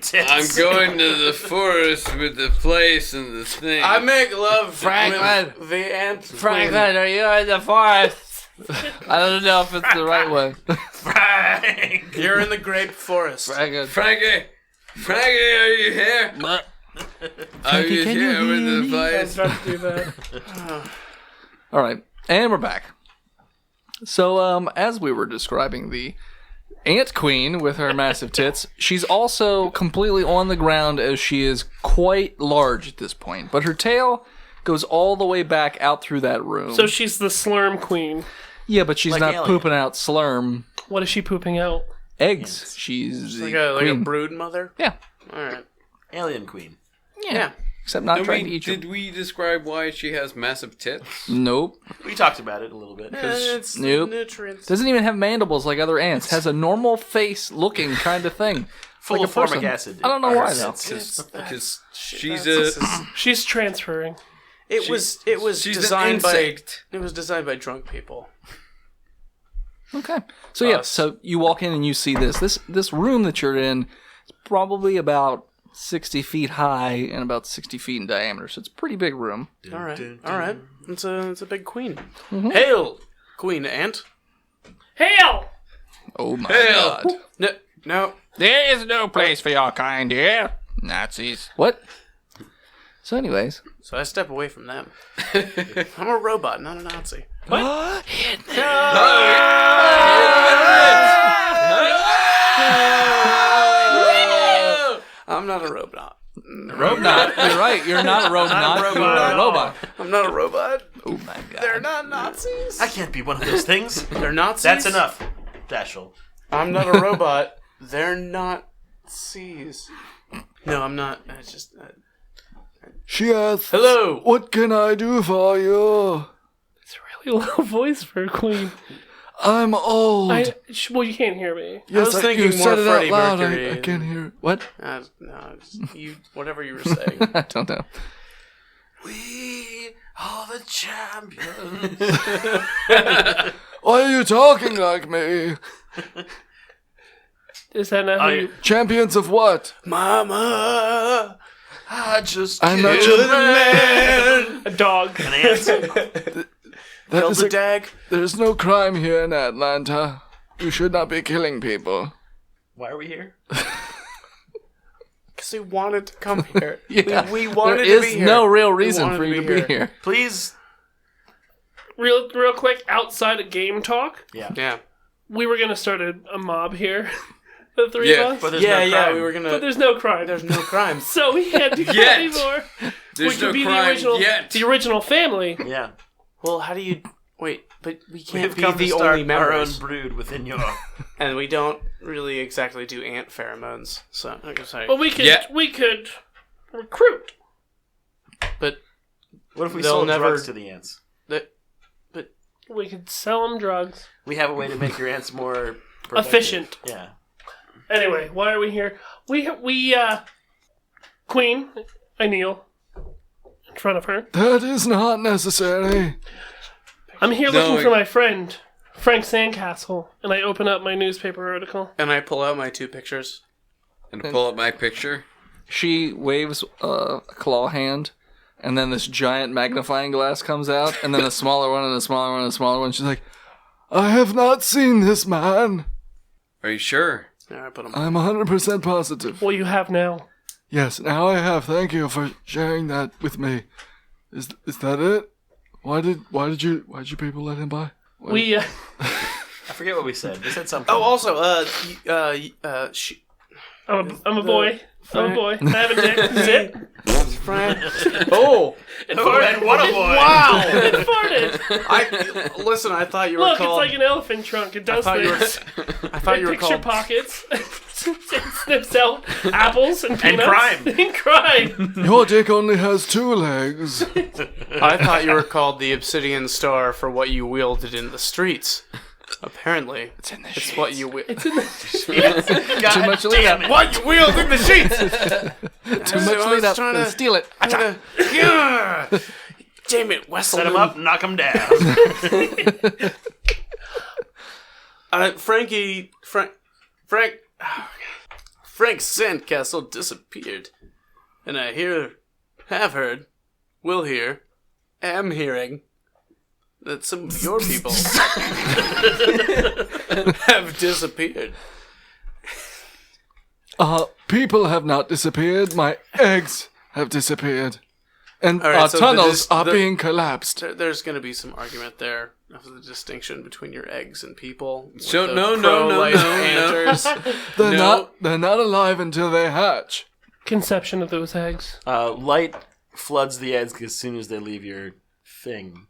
Tits. going to the forest with the place and the thing. I make love Franklin. with the ant. Franklin, are you in the forest? I don't know if it's the right way. Frank. You're in the grape forest. Franklin. Frankie, are you here? Are you can you here with hear the me? I was place? about to do that. All right, and we're back. So, as we were describing the Ant Queen with her massive tits, she's also completely on the ground as she is quite large at this point. But her tail goes all the way back out through that room. So she's the slurm queen. yeah, but she's Like not Alien. pooping out slurm What is she pooping out? eggs. She's Like the a queen. brood mother. Yeah, All right. Alien queen. Yeah. except not Did trying we, to eat you. did we describe why she has massive tits? Nope. We talked about it a little bit. It's Nope. nutrients. Doesn't even have mandibles like other ants. Has a normal face looking kind of thing. Full like of a person. formic acid. I don't know why though. Because she's That's- a She's transferring. It was she's designed an by insect. it was designed by drunk people. Okay. So yeah, Us. so you walk in and you see this room that you're in is probably about 60 feet high and about 60 feet in diameter. So it's a pretty big room. All right. All right. It's a big queen. Hail, Queen Ant. Hail! Oh my Hail. god. No. There is no place for your kind here, Nazis. What? So anyways, So I step away from them. I'm a robot, not a Nazi. I'm not a robot. Robot. You're right. You're not a robot. robot You're at a robot. I'm not a robot. Oh my god. They're not Nazis. I can't be one of those things. They're Nazis. That's enough. Dashel. I'm not a robot. They're not C's. No, I'm not. I just. She asks, Hello. what can I do for you? It's a really low voice for a queen. I'm old. Well, you can't hear me. Yes, I was thinking you more said it Freddie out loud. Mercury. I can't hear. What? No, you. Whatever you were saying. I don't know. We are the champions. Why are you talking like me? Is that not how you... Champions of what? Mama. I just I'm not killed your a man. A dog. An ant. That Killed is the a, dag. there's no crime here in Atlanta. You should not be killing people. Why are we here? Because we wanted to come here. Yeah. We wanted There to be is here. no real We reason wanted for you to be here. Please real quick, outside of game talk, Yeah. we were gonna start a mob here, the three Yeah, of us. But there's no crime. we were gonna. But there's no crime. There's no crime. So we can't do that Yet. anymore. There's Which no would be crime the yet. original family. Yeah. Well, how do you wait? But we can't We've be come the to start only our own members, brood within your... and we don't really exactly do ant pheromones. So I'm sorry. But we could Yeah. recruit. But What if we They'll sold never- drugs to the ants? We could sell them drugs. We have a way to make your ants more... productive. Efficient. Yeah. Anyway, why are we here? Queen, I kneel in front of her. That is not necessary. I'm here No, looking for my friend, Frank Sandcastle, and I open up my newspaper article. and I pull out my 2 pictures. And pull up my picture. She waves a claw hand, and then this giant magnifying glass comes out, and then a smaller one, and a smaller one, and a smaller one. She's like, I have not seen this man. Are you sure? Yeah, I put them. I'm 100% positive. What you have now. Yes, now I have. Thank you for sharing that with me. Is that it? Why did you people let him by? We, I forget what we said. We said something. Oh, also, I'm a boy. I'm a boy. I have a dick. Zip. Frank. Oh, It farted. what a boy! wow! It farted. Listen, I thought you were Look, called. it's like an elephant trunk. It does thought you were- things. I thought you were Picture called. pockets. It sniffs out apples and peanuts. crime. And crime. Your dick only has 2 legs. I thought you were called the Obsidian Star for what you wielded in the streets. Apparently, it's what you wield. It's in the God much damn later. it. What you wield in the sheets? too much lead up, then steal it. Yeah. Damn it, Wesselman. Set him up, knock him down. Frank Sandcastle disappeared, and I have heard, will hear, am hearing that some of your people have disappeared. People have not disappeared. My eggs have disappeared. And All right, our so tunnels are being collapsed. There's going to be some argument there of the distinction between your eggs and people. with So, the no. pro-life anters. They're not alive until they hatch. conception of those eggs. Light floods the eggs as soon as they leave your thing.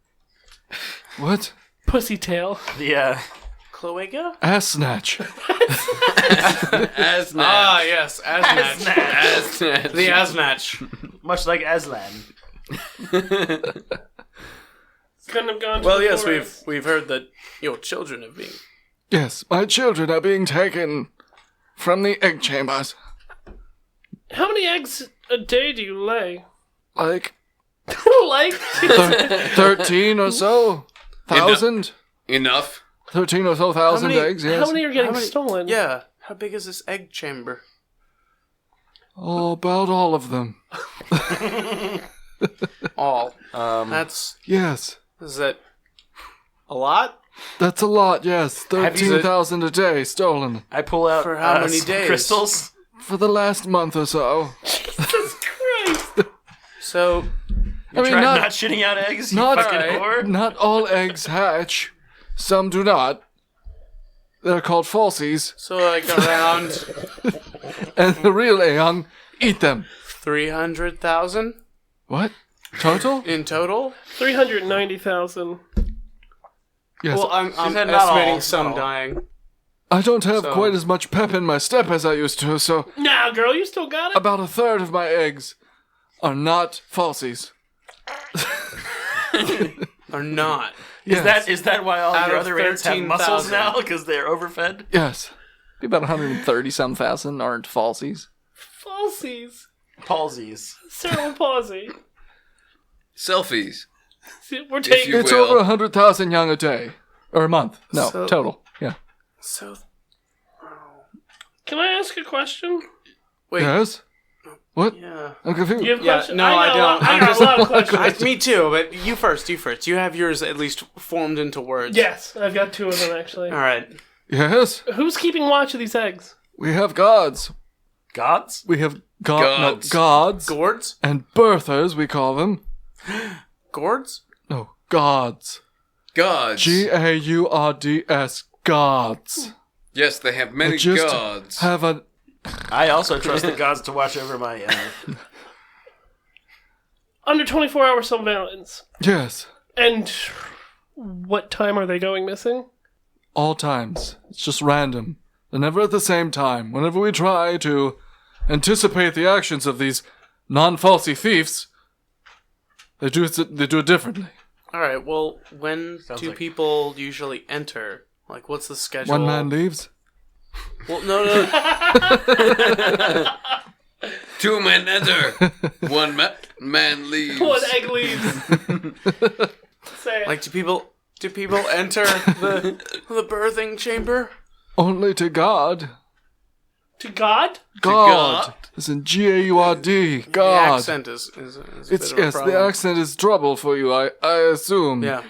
What? Pussy tail. The, Cloaca? Ass snatch. Asnatch. Ah, yes, Asnatch. Asnatch. The Asnatch. much like Aslan. Couldn't have gone to Well, the yes, forest. we've heard that your children have been. Yes, my children are being taken from the egg chambers. How many eggs a day do you lay? Like Like 13 or so thousand. Enough. 13 or so thousand many- eggs, yes. how many are getting stolen? Yeah. How big is this egg chamber? Oh, about all of them. All. That's. Yes. Is that a lot? That's a lot, yes. you- 13,000 a day stolen. I pull out For how many some days? crystals. For the last month or so. Jesus Christ! So. I mean, Try not, not shitting out eggs, you not, fucking whore. not all eggs hatch. Some do not. They're called falsies. So, like, around And the real young eat them. 300,000 What? Total? in total? 390,000. Yes. Well, I'm said not estimating all, some not all. dying. I don't have so- quite as much pep in my step as I used to, so Nah, girl, you still got it? about a third of my eggs are not falsies. Or not. Yes. Is that why all Out your of other ants have muscles 13,000. now? Because they're overfed? Yes. Be about 130-some thousand aren't falsies. Falsies. Palsies. Cerebral palsy. Selfies. See, we're If taking... you It's will. over 100,000 young a day. Or a month. No, So- total. Yeah. So. Can I ask a question? Wait. Yes? What? Yeah. I'm confused. You have Yeah, questions? no, got I a don't. lot- I I'm got just- a lot of questions. Me too, but you first. You have yours at least formed into words. Yes, I've got 2 of them, actually. All right. Yes? Who's keeping watch of these eggs? We have gods. Gods? We have Gods. gods. Gourds? And birthers, we call them. Gourds? No, gods. Gods. Gaurds. Gods. Yes, they have many Just gods. have a... I also trust the gods to watch over my... Under 24-hour surveillance. Yes. And what time are they going missing? All times. It's just random. They're never at the same time. Whenever we try to anticipate the actions of these non-falsy thieves, they do it differently. All right. Well, when do like- people usually enter? Like, what's the schedule? One man leaves. Well, no. 2 men enter. 1 man leaves. One egg leaves. Say it. Like, do people enter the birthing chamber? Only to God. To God? God. As in G-A-U-R-D. The God. accent is a It's bit of a yes, problem. the accent is trouble for you, I assume. Yeah.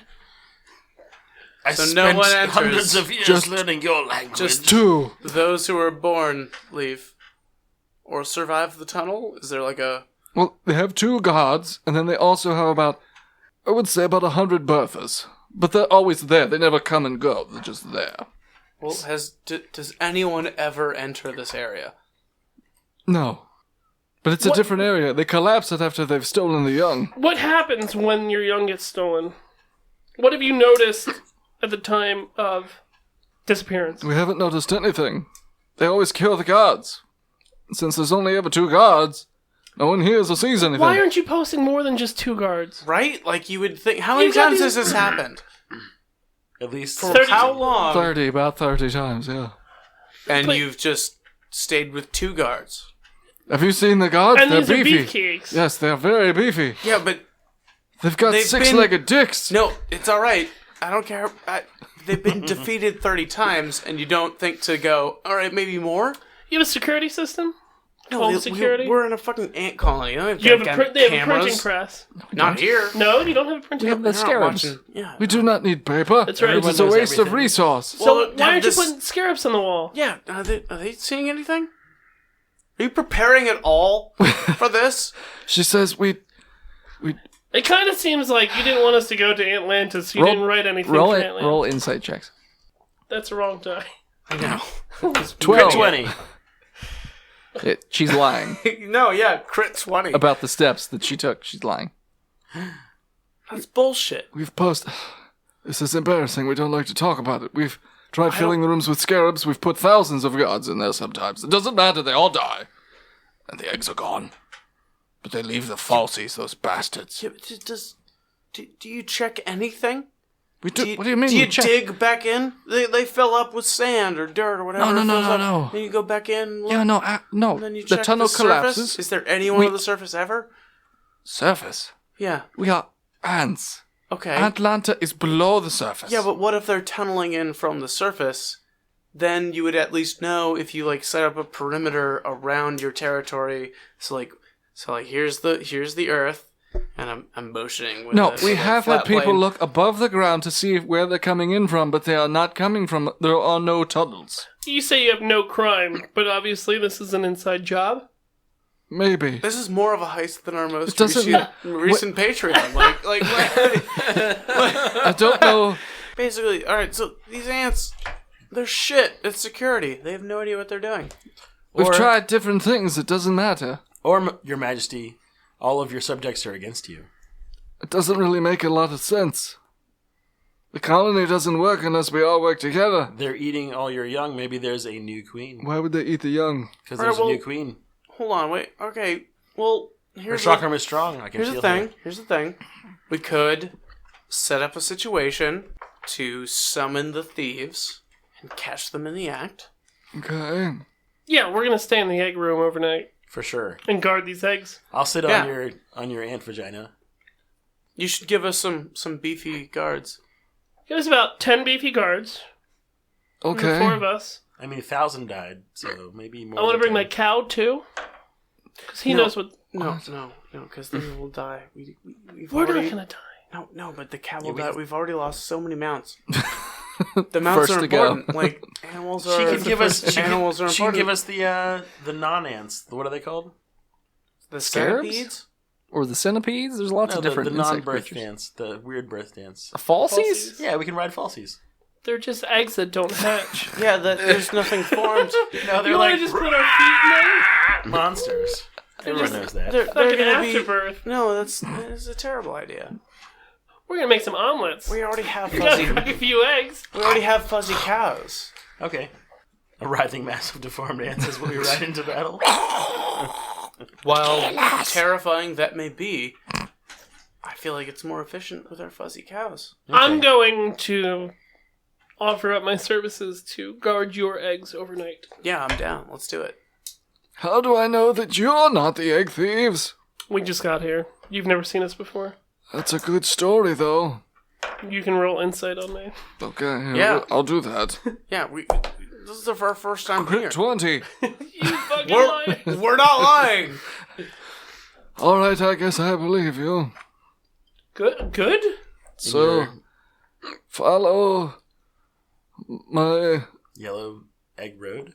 I So spent no one enters. hundreds of years Just- learning your language. Just 2. those who are born leave or survive the tunnel. Is there like a? Well, they have 2 gods, and then they also have about 100 birthers. But they're always there. They never come and go. They're just there. Well, does anyone ever enter this area? No. But it's a different area. They collapse it after they've stolen the young. What happens when your young gets stolen? What have you noticed at the time of disappearance? We haven't noticed anything. They always kill the gods. Since there's only ever 2 gods, no one hears or sees anything. Why aren't you posting more than just 2 guards? Right? Like you would think. How many You got times these- has this happened? At least For 30 how long? 30, about 30 times, yeah. And But- you've just stayed with 2 guards. Have you seen the gods? And they're these are beefy. beefcakes. Yes, they're very beefy. Yeah, but They've got They've 6-legged dicks. no, it's all right. I don't care. They've been defeated 30 times, and you don't think to go, all right, maybe more? You have a security system? No, Home security? we're in a fucking ant colony. You don't You have they have a cameras. printing press. Not here. No, you don't have a printing We have press. the We're not scarabs. watching- Yeah. We do not need paper. That's right. It is a Everyone knows waste of everything. resource. So Well, why have aren't this- you putting scarabs on the wall? Yeah, are they seeing anything? Are you preparing at all for this? She says we It kind of seems like you didn't want us to go to Antlanta, so you Roll- didn't write anything Roll for it. Atlanta. Roll insight checks. That's the wrong die. I know. 12. 20. She's lying No, yeah, crit 20. about the steps that she took. She's lying. That's bullshit. We've posted. This is embarrassing. We don't like to talk about it. We've tried filling the rooms with scarabs. We've put thousands of gods in there sometimes. It doesn't matter. They all die. And the eggs are gone. But they leave the falsies, those bastards. Yeah, but do you check anything? We do, what do you mean? Do you check? dig back in? They fill up with sand or dirt or whatever. No, it fills up, no. Then you go back in. Look, Yeah, no. and then you The check tunnel surface. collapses. Is there anyone We- on the surface ever? Surface. Yeah. We are ants. Okay. Atlanta is below the surface. Yeah, but what if they're tunneling in from the surface? Then you would at least know if you like set up a perimeter around your territory. So here's the earth, and I'm motioning with No, this, we like, have flat had people plane. look above the ground to see where they're coming in from, but they are not coming from. There are no tunnels. You say you have no crime, but obviously this is an inside job. Maybe. This is more of a heist than our most It doesn't recent Patreon. Like I don't know. basically, all right. So these ants, they're shit. It's security. They have no idea what they're doing. We've Or- tried different things. It doesn't matter. Or, Your Majesty, all of your subjects are against you. It doesn't really make a lot of sense. The colony doesn't work unless we all work together. They're eating all your young. Maybe there's a new queen. Why would they eat the young? Because All right, there's well- a new queen. Hold on, wait. Okay, well, Her here's chakra is strong. I can Here's feel the thing. her. Here's the thing. We could set up a situation to summon the thieves and catch them in the act. Okay. Yeah, we're gonna stay in the egg room overnight For sure. and guard these eggs. I'll sit Yeah. on your ant vagina. You should give us some beefy guards. There's about 10 beefy guards. And the 4 Okay. of us. I mean, 1,000 died, so maybe more. I want to than bring my 10. cow too, because he No. knows what. No, because then we'll die. We've We're already... not gonna die. No, but the cow will we die. can- We've already lost so many mounts. The mounts First are to go. important. Like animals are. She can give us. Animals are She can important. give us the non-ants. What are they called? the Scarabs? centipedes. Or the centipedes? There's lots of different the insect non-birth creatures. dance, the weird birth dance. Falsies? Yeah, we can ride falsies. They're just eggs that don't hatch. Yeah, there's nothing formed. No, they're You want like to just put our feet in them? monsters. Everyone knows that. They're Like an gonna be. afterbirth. No, that's a terrible idea. We're gonna make some omelets. We already have We gotta fuzzy. make a few eggs. We already have fuzzy cows. Okay. A writhing mass of deformed ants is what we ride into battle. While terrifying that may be, I feel like it's more efficient with our fuzzy cows. I'm going to offer up my services to guard your eggs overnight. Yeah, I'm down. Let's do it. How do I know that you're not the egg thieves? We just got here. You've never seen us before. That's a good story, though. You can roll insight on me. Okay, Yeah. I'll do that. Yeah, this is our first time here. Crit 20. You fucking liar. We're not lying. All right, I guess I believe you. Good? So, follow my... Yellow egg road.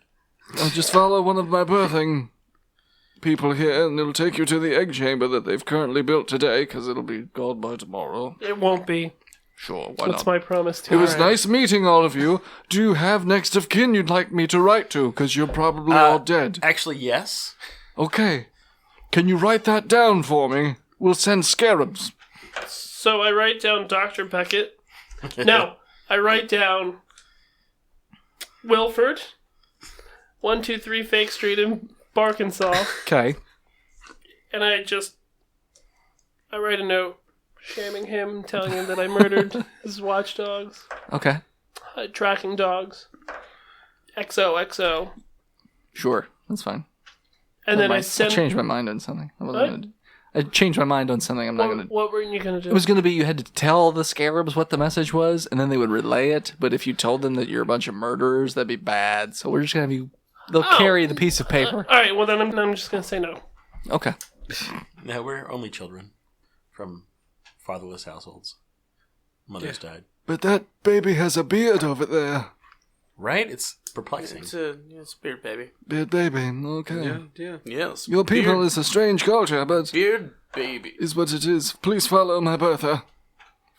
just follow one of my birthing people here, and it'll take you to the egg chamber that they've currently built today, because it'll be gone by tomorrow. It won't be. Sure, why That's not? my promise to It you. was nice meeting all of you. Do you have next of kin you'd like me to write to? Because you're probably all dead. Actually, yes. Okay. Can you write that down for me? We'll send scarabs. So I write down Dr. Beckett. No, I write down Wilford, 123 Fake Street in Arkansas, Okay. and I write a note shaming him, telling him that I murdered his watchdogs, Okay. tracking dogs, XOXO, Sure. That's fine. and then I I send. changed my mind on something. I wasn't What? gonna... I changed my mind on something. I'm not going to... What were you gonna do? It was going to be you had to tell the scarabs what the message was, and then they would relay it. But if you told them that you're a bunch of murderers, that'd be bad. So we're just going to have you... They'll carry the piece of paper. All right. Well, then I'm just gonna say no. Okay. No, we're only children from fatherless households. Mothers died. But that baby has a beard over there. Right? It's perplexing. It's a beard baby. Beard baby. Okay. Yeah. Yes. Your people beard, is a strange culture, but beard baby. is what it is. Please follow my birther.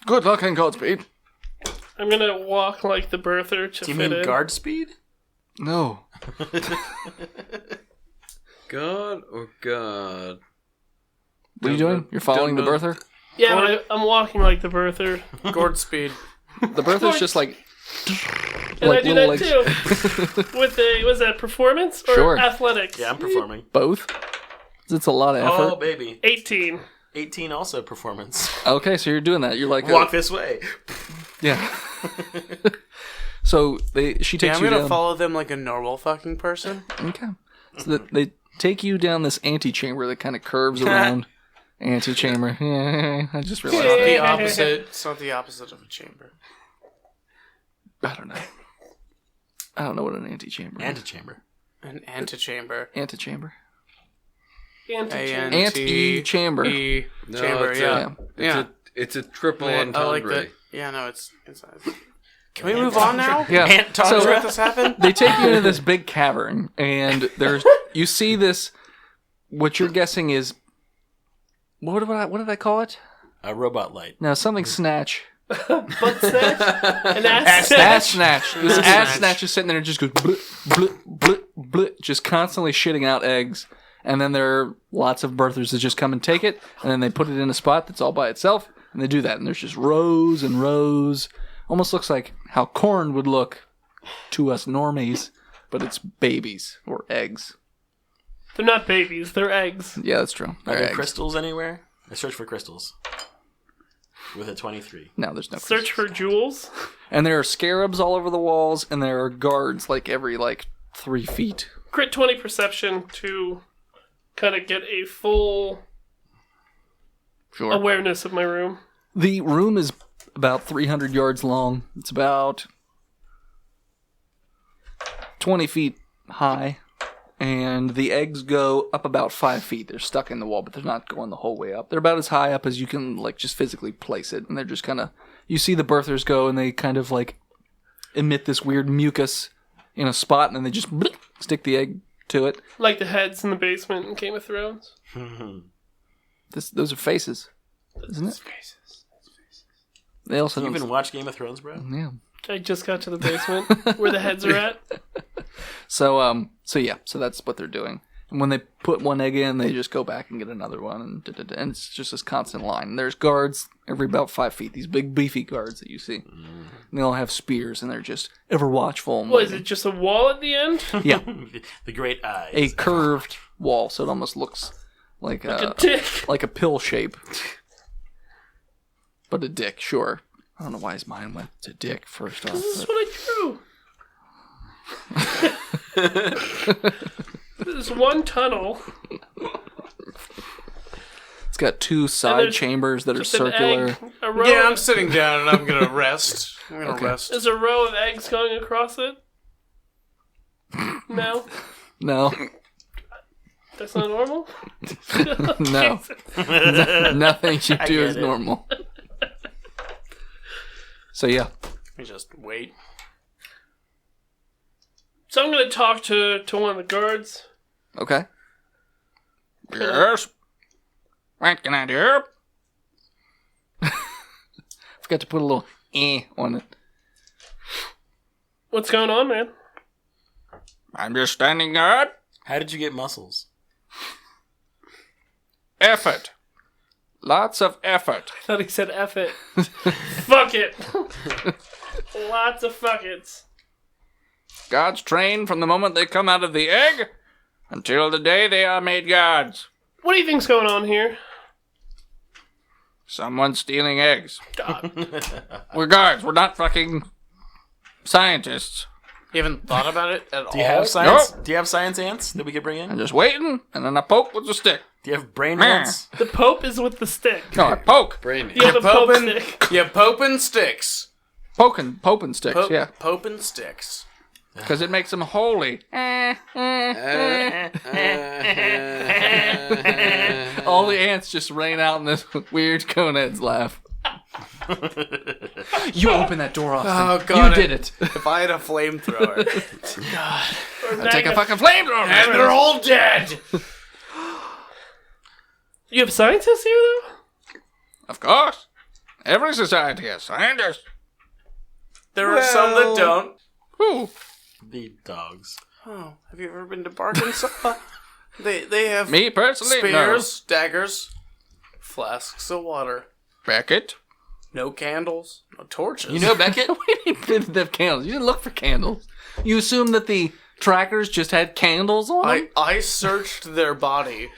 Good luck and Godspeed. I'm gonna walk like the birther to Do you fit mean in. guard speed? No. God or God? What are you doing? You're following the birther? Yeah, but I'm walking like the birther, Gourd speed. The birther's just like... and Like I do little that too. With a was that performance or Sure. athletics? Yeah, I'm performing. Both? It's a lot of effort. Oh, baby. 18. 18 also performance. Okay, so you're doing that. You're like... Walk this way. Yeah. So she takes Yeah, I'm you gonna down... follow them like a normal fucking person. Okay. So they take you down this antechamber that kind of curves around. Antechamber. Yeah, I just realized It's not that. the opposite. It's not the opposite of a chamber. I don't know. I don't know what an antechamber is. Antechamber. An antechamber. Antechamber. Antechamber. Ante-chamber. No, Chamber, it's yeah. a, It's a triple I entendre. like that. Yeah, no, it's. Can we move on now? Yeah. Ant So tundra. Let this happen? they take you into this big cavern, and there's you see this. What you're guessing is what did I call it? A robot light. No, something snatch. Butt snatch? An ass Ass snatch? snatch. This ass snatch is sitting there and just goes blit, blit, blit, blit, just constantly shitting out eggs. And then there are lots of birthers that just come and take it, and then they put it in a spot that's all by itself, and they do that. And there's just rows and rows. Almost looks like how corn would look to us normies, but it's babies or eggs. They're not babies, they're eggs. Yeah, that's true. Are They're there eggs. crystals anywhere? I search for crystals. With a 23. No, there's no Search for jewels. And there are scarabs all over the walls, and there are guards every 3 feet. Crit 20 perception to kind of get a full Sure. awareness of my room. The room is about 300 yards long. It's about 20 feet high. And the eggs go up about 5 feet. They're stuck in the wall, but they're not going the whole way up. They're about as high up as you can, just physically place it. And they're just kind of... You see the birthers go, and they kind of, emit this weird mucus in a spot, and then they just stick the egg to it. Like the heads in the basement in Game of Thrones. Those are faces, isn't it? Faces. They also You don't... even watch Game of Thrones, bro? Yeah. I just got to the basement where the heads are at. So that's what they're doing. And when they put one egg in, they just go back and get another one, and it's just this constant line. And there's guards every about 5 feet, these big beefy guards that you see. And they all have spears, and they're just ever watchful. And What, is it just a wall at the end? Yeah, The great eyes. a curved wall, so it almost looks like A dick. like a pill shape, but a dick. Sure, I don't know why his mind went to dick first off. This is but- what I drew. There's one tunnel. It's got 2 side there's chambers that are Just an circular. egg. A row Yeah, I'm of, sitting down and I'm gonna rest. Rest. there's a row of eggs going across it. No? No, That's not normal? no, nothing you I do get is it. normal. So yeah, We just wait. So I'm going to talk to one of the guards. okay. Yes. What can I do? Forgot to put a little on it. What's going on, man? I'm just standing guard. How did you get muscles? Effort. Lots of effort. I thought he said F it. Fuck it. Lots of fuckets. Guards train from the moment they come out of the egg until the day they are made guards. What do you think's going on here? Someone's stealing eggs. God. We're guards. We're not fucking scientists. You haven't thought about it at all? Do you have science? Nope. Do you have science ants that we could bring I'm in? just waiting, and then I poke with the stick. Do you have brain Meh. ants? The Pope is with the stick. No, I poke. Brainy. You have a Pope Popin', stick. you popin' sticks. Poking sticks, yeah. Popin' sticks. Because it makes them holy. All the ants just rain out in this weird Coneheads laugh. You open that door, Austin. Oh, God. You did it. If I had a flamethrower. Take a fucking flamethrower. And they're all dead! You have scientists here, though? Of course. Every society has scientists. There are some that don't. Who? The dogs. Oh, have you ever been to Arkansas? They have Me personally? spears, daggers, flasks of water, No. Beckett? no candles, no torches. You know Beckett? We didn't have candles. You didn't look for candles. You assume that the trackers just had candles on them? I searched their body,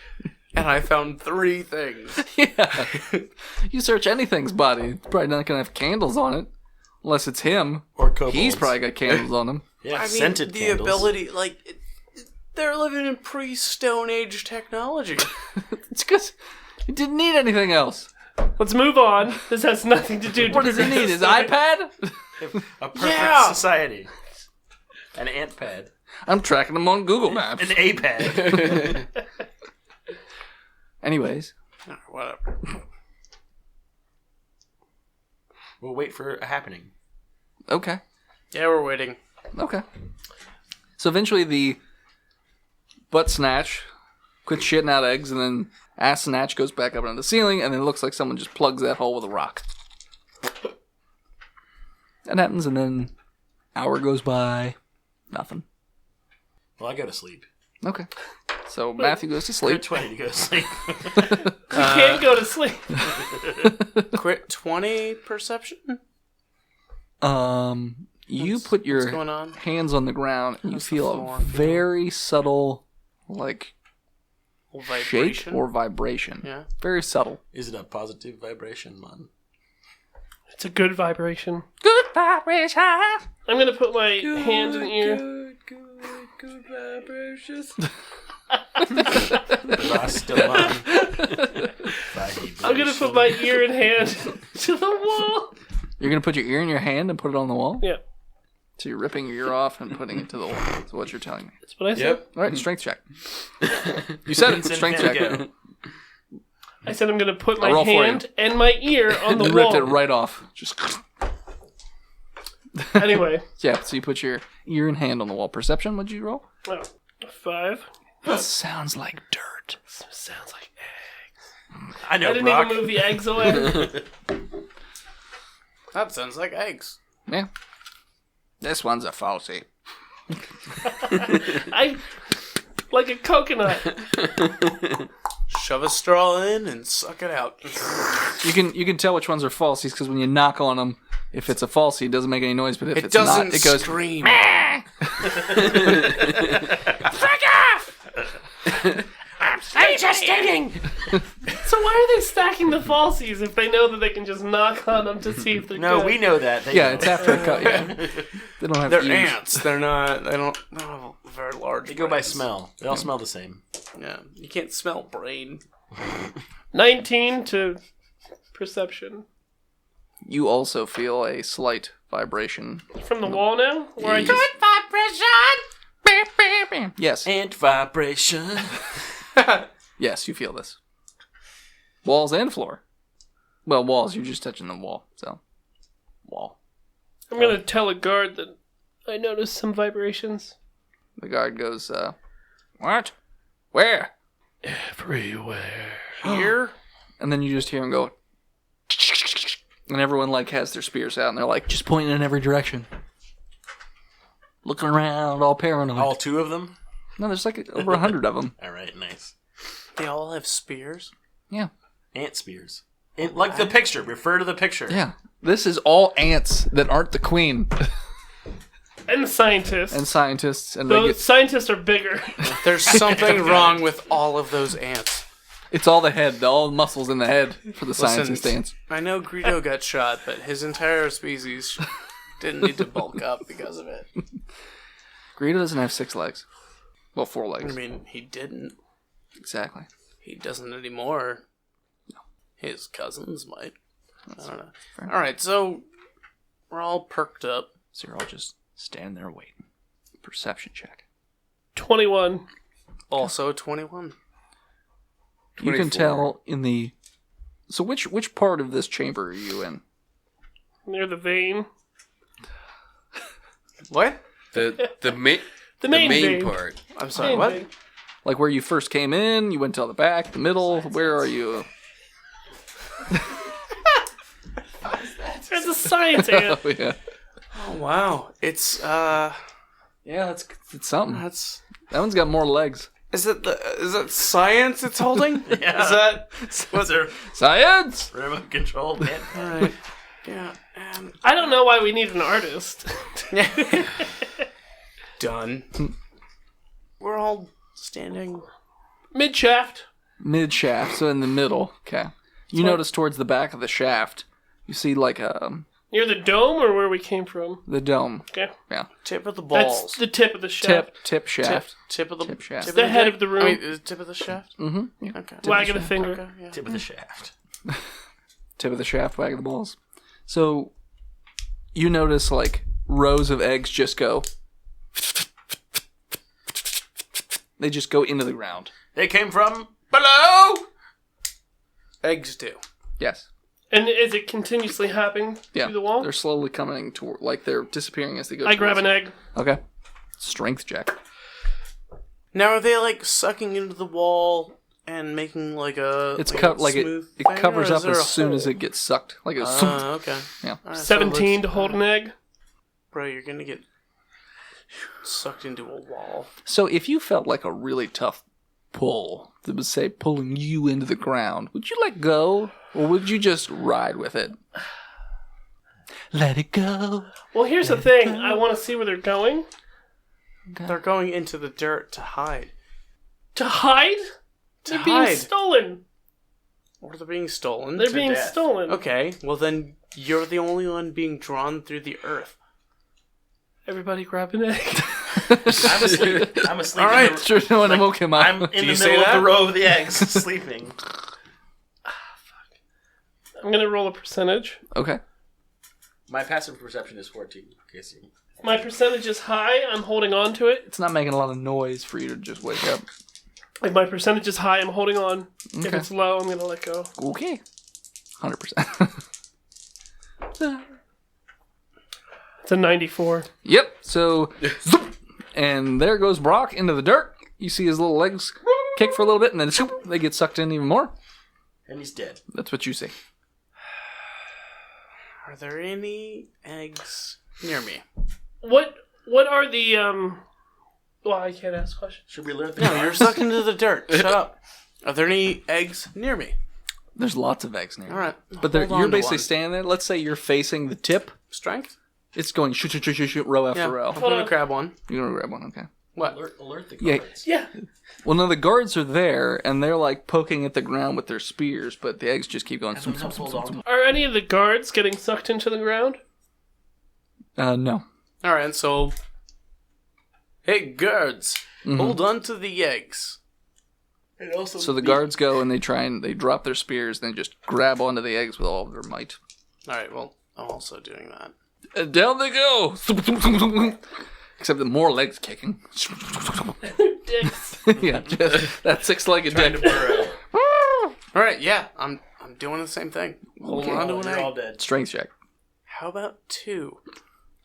and I found 3 things. Yeah. You search anything's body, it's probably not going to have candles on it. Unless it's him. Or kobolds. He's probably got candles on him. Yeah, I mean, scented the candles. ability, like, they're living in pre-Stone Age technology. It's because he didn't need anything else. Let's move on. This has nothing to do with What does he need? His iPad? A perfect Yeah. society. An ant pad. I'm tracking him on Google Maps. An A-pad. Anyways. Whatever. We'll wait for a happening. Okay. Yeah, we're waiting. Okay. So eventually the butt snatch quits shitting out eggs, and then ass snatch goes back up into the ceiling, and then it looks like someone just plugs that hole with a rock. That happens, and then hour goes by. Nothing. Well, I go to sleep. Okay. So Matthew goes to You're sleep. 20 to go to sleep. You can't go to sleep. Quit 20 perception? You put your What's going on? hands on the ground, and you How's the feel floor a very subtle, like, shake Vibration? or vibration. Yeah. Very subtle. Is it a positive vibration, man? It's a good vibration. Good vibration. I'm going to put my hand in ear. Good vibrations. Lost alone. I'm going to put my ear and hand to the wall. You're going to put your ear in your hand and put it on the wall? Yeah, So you're ripping your ear off and putting it to the wall. That's what you're telling me. that's what I said. Yep. All right, strength check. You said it. Vincent Strength Van check. Gogh. I said I'm going to put my roll for hand and my ear on the You wall. ripped it right off. Just Anyway, yeah. So you put your ear and hand on the wall. Perception? What'd you roll? oh, 5. That sounds like dirt. Sounds like I know, I didn't Brock. even move the eggs away. That sounds like eggs. Yeah. This one's a falsie. I like a coconut. Shove a straw in and suck it out. You can tell which ones are falsies because when you knock on them, if it's a falsie, it doesn't make any noise. But if It it's doesn't not, it goes. scream. I'm just digging. So why are they stacking the falsies if they know that they can just knock on them to see if they're No, good? we know that. They Yeah, know. it's after a cut. Yeah, they don't have. They're ears. ants. They're not. They don't have very large. They go by brains. smell. They all smell the same. Yeah, you can't smell brain. 19 to perception. You also feel a slight vibration. From the wall now? Where I Yes. just... Yes, Ant vibration. yes, you feel this. Walls and floor. Well, walls. You're just touching the wall. So, wall. I'm going to tell a guard that I noticed some vibrations. The guard goes, "What? Where?" Everywhere. Here? And then you just hear him go, and everyone like has their spears out, and they're like just pointing in every direction, looking around, all paranoid. All two of them? No, there's like over 100 of them. All right, nice. They all have spears. Yeah, Ant spears. Like the picture. Refer to the picture. yeah. This is all ants that aren't the queen, And scientists. and scientists, and Those scientists are bigger. There's something wrong with all of those ants. it's all the head, all the muscles in the head for the Listen, scientist ants. I know Greedo got shot, but his entire species didn't need to bulk up because of it. Greedo doesn't have 6 legs. Well, 4 I legs. mean, he didn't. Exactly. He doesn't anymore. His cousins might. I don't know. fair. Alright, so we're all perked up. So you're all just standing there waiting. Perception check. 21. Also 21. You can 24. tell in the. So which part of this chamber are you in? Near the vein. What? The main The main vein. part. I'm sorry, Main what? vein. Like where you first came in, you went to the back, the middle. Where are you? There's a science ant. Oh yeah. Oh, wow. It's, Yeah, it's something. that's... That one's got more legs. Is that science it's holding? Yeah. Is that... What's their Science. remote control? Man. Alright. Yeah, and... I don't know why we need an artist. Done. We're all standing... Mid shaft. Mid shaft, so in the middle. Okay. You notice towards the back of the shaft, you see like Near the dome or where we came from? the dome. Okay. Yeah. Tip of the balls. That's the tip of the shaft. Tip shaft. Tip of the... Tip shaft. Tip The head dick? of the room. I mean, the tip of the shaft? Mm-hmm. Yeah. Okay. Wag of the finger. Okay, yeah. Tip of the shaft. Tip of the shaft, wag of the balls. So you notice like rows of eggs just go. They just go into the ground. They came from below. Eggs do. Yes. And is it continuously happening Yeah. through the wall? They're slowly coming toward, like they're disappearing as they go. I grab towards an it. egg. Okay. Strength check. Now, are they, like, sucking into the wall and making, like, a... It's like cut a like it smooth it thing, covers or up is there as a soon as hole? it gets sucked. Like a Okay. Yeah. All right, so 17 to let's- hold an egg. Bro, you're gonna get sucked into a wall. So if you felt like a really tough pull that was, say, pulling you into the ground, would you let go? Or would you just ride with it? Let it go. Well, here's the thing. I want to see where they're going. They're going into the dirt to hide. To hide? To They're being hide. stolen. Or they're being stolen. They're To being death. stolen. Okay, well then you're the only one being drawn through the earth. Everybody grab an egg. I'm asleep. I'm asleep. All right, in the, Sure, no one woke him up. I'm in you the say middle of that? the row of the eggs, sleeping. I'm going to roll a percentage. Okay. My passive perception is 14. In case you... My percentage is high. I'm holding on to it. It's not making a lot of noise for you to just wake up. If my percentage is high, I'm holding on. If Okay. it's low, I'm going to let go. Okay. 100%. It's a 94. Yep. So, zoop, and there goes Brock into the dirt. You see his little legs kick for a little bit, and then zoop, they get sucked in even more. And he's dead. That's what you see. Are there any eggs near me? What are the Well, I can't ask questions. Should we alert the No, guards? you're sucked into the dirt. Shut up. Are there any eggs near me? There's lots of eggs near you. All right. But you're basically standing there. Let's say you're facing the tip. Strength? It's going shoot, shoot, shoot, shoot, shoot, row after Yeah. row. I'm going to grab one. You're going to grab one, okay. What? Alert the Yeah. guards. Yeah. Well, no, the guards are there, and they're like poking at the ground with their spears, but the eggs just keep going. Have them help hold on. Are any of the guards getting sucked into the ground? No. All right, so... Hey, guards. Hold on to the eggs. And also So the guards go and they drop their spears and they just grab onto the eggs with all of their might. All right, well, I'm also doing that. And down they go! Except the more legs kicking. Dicks. Yeah, just that six-legged dick. All right, yeah, I'm doing the same thing. Hold on to an You're all egg. dead. Strength check. How about 2?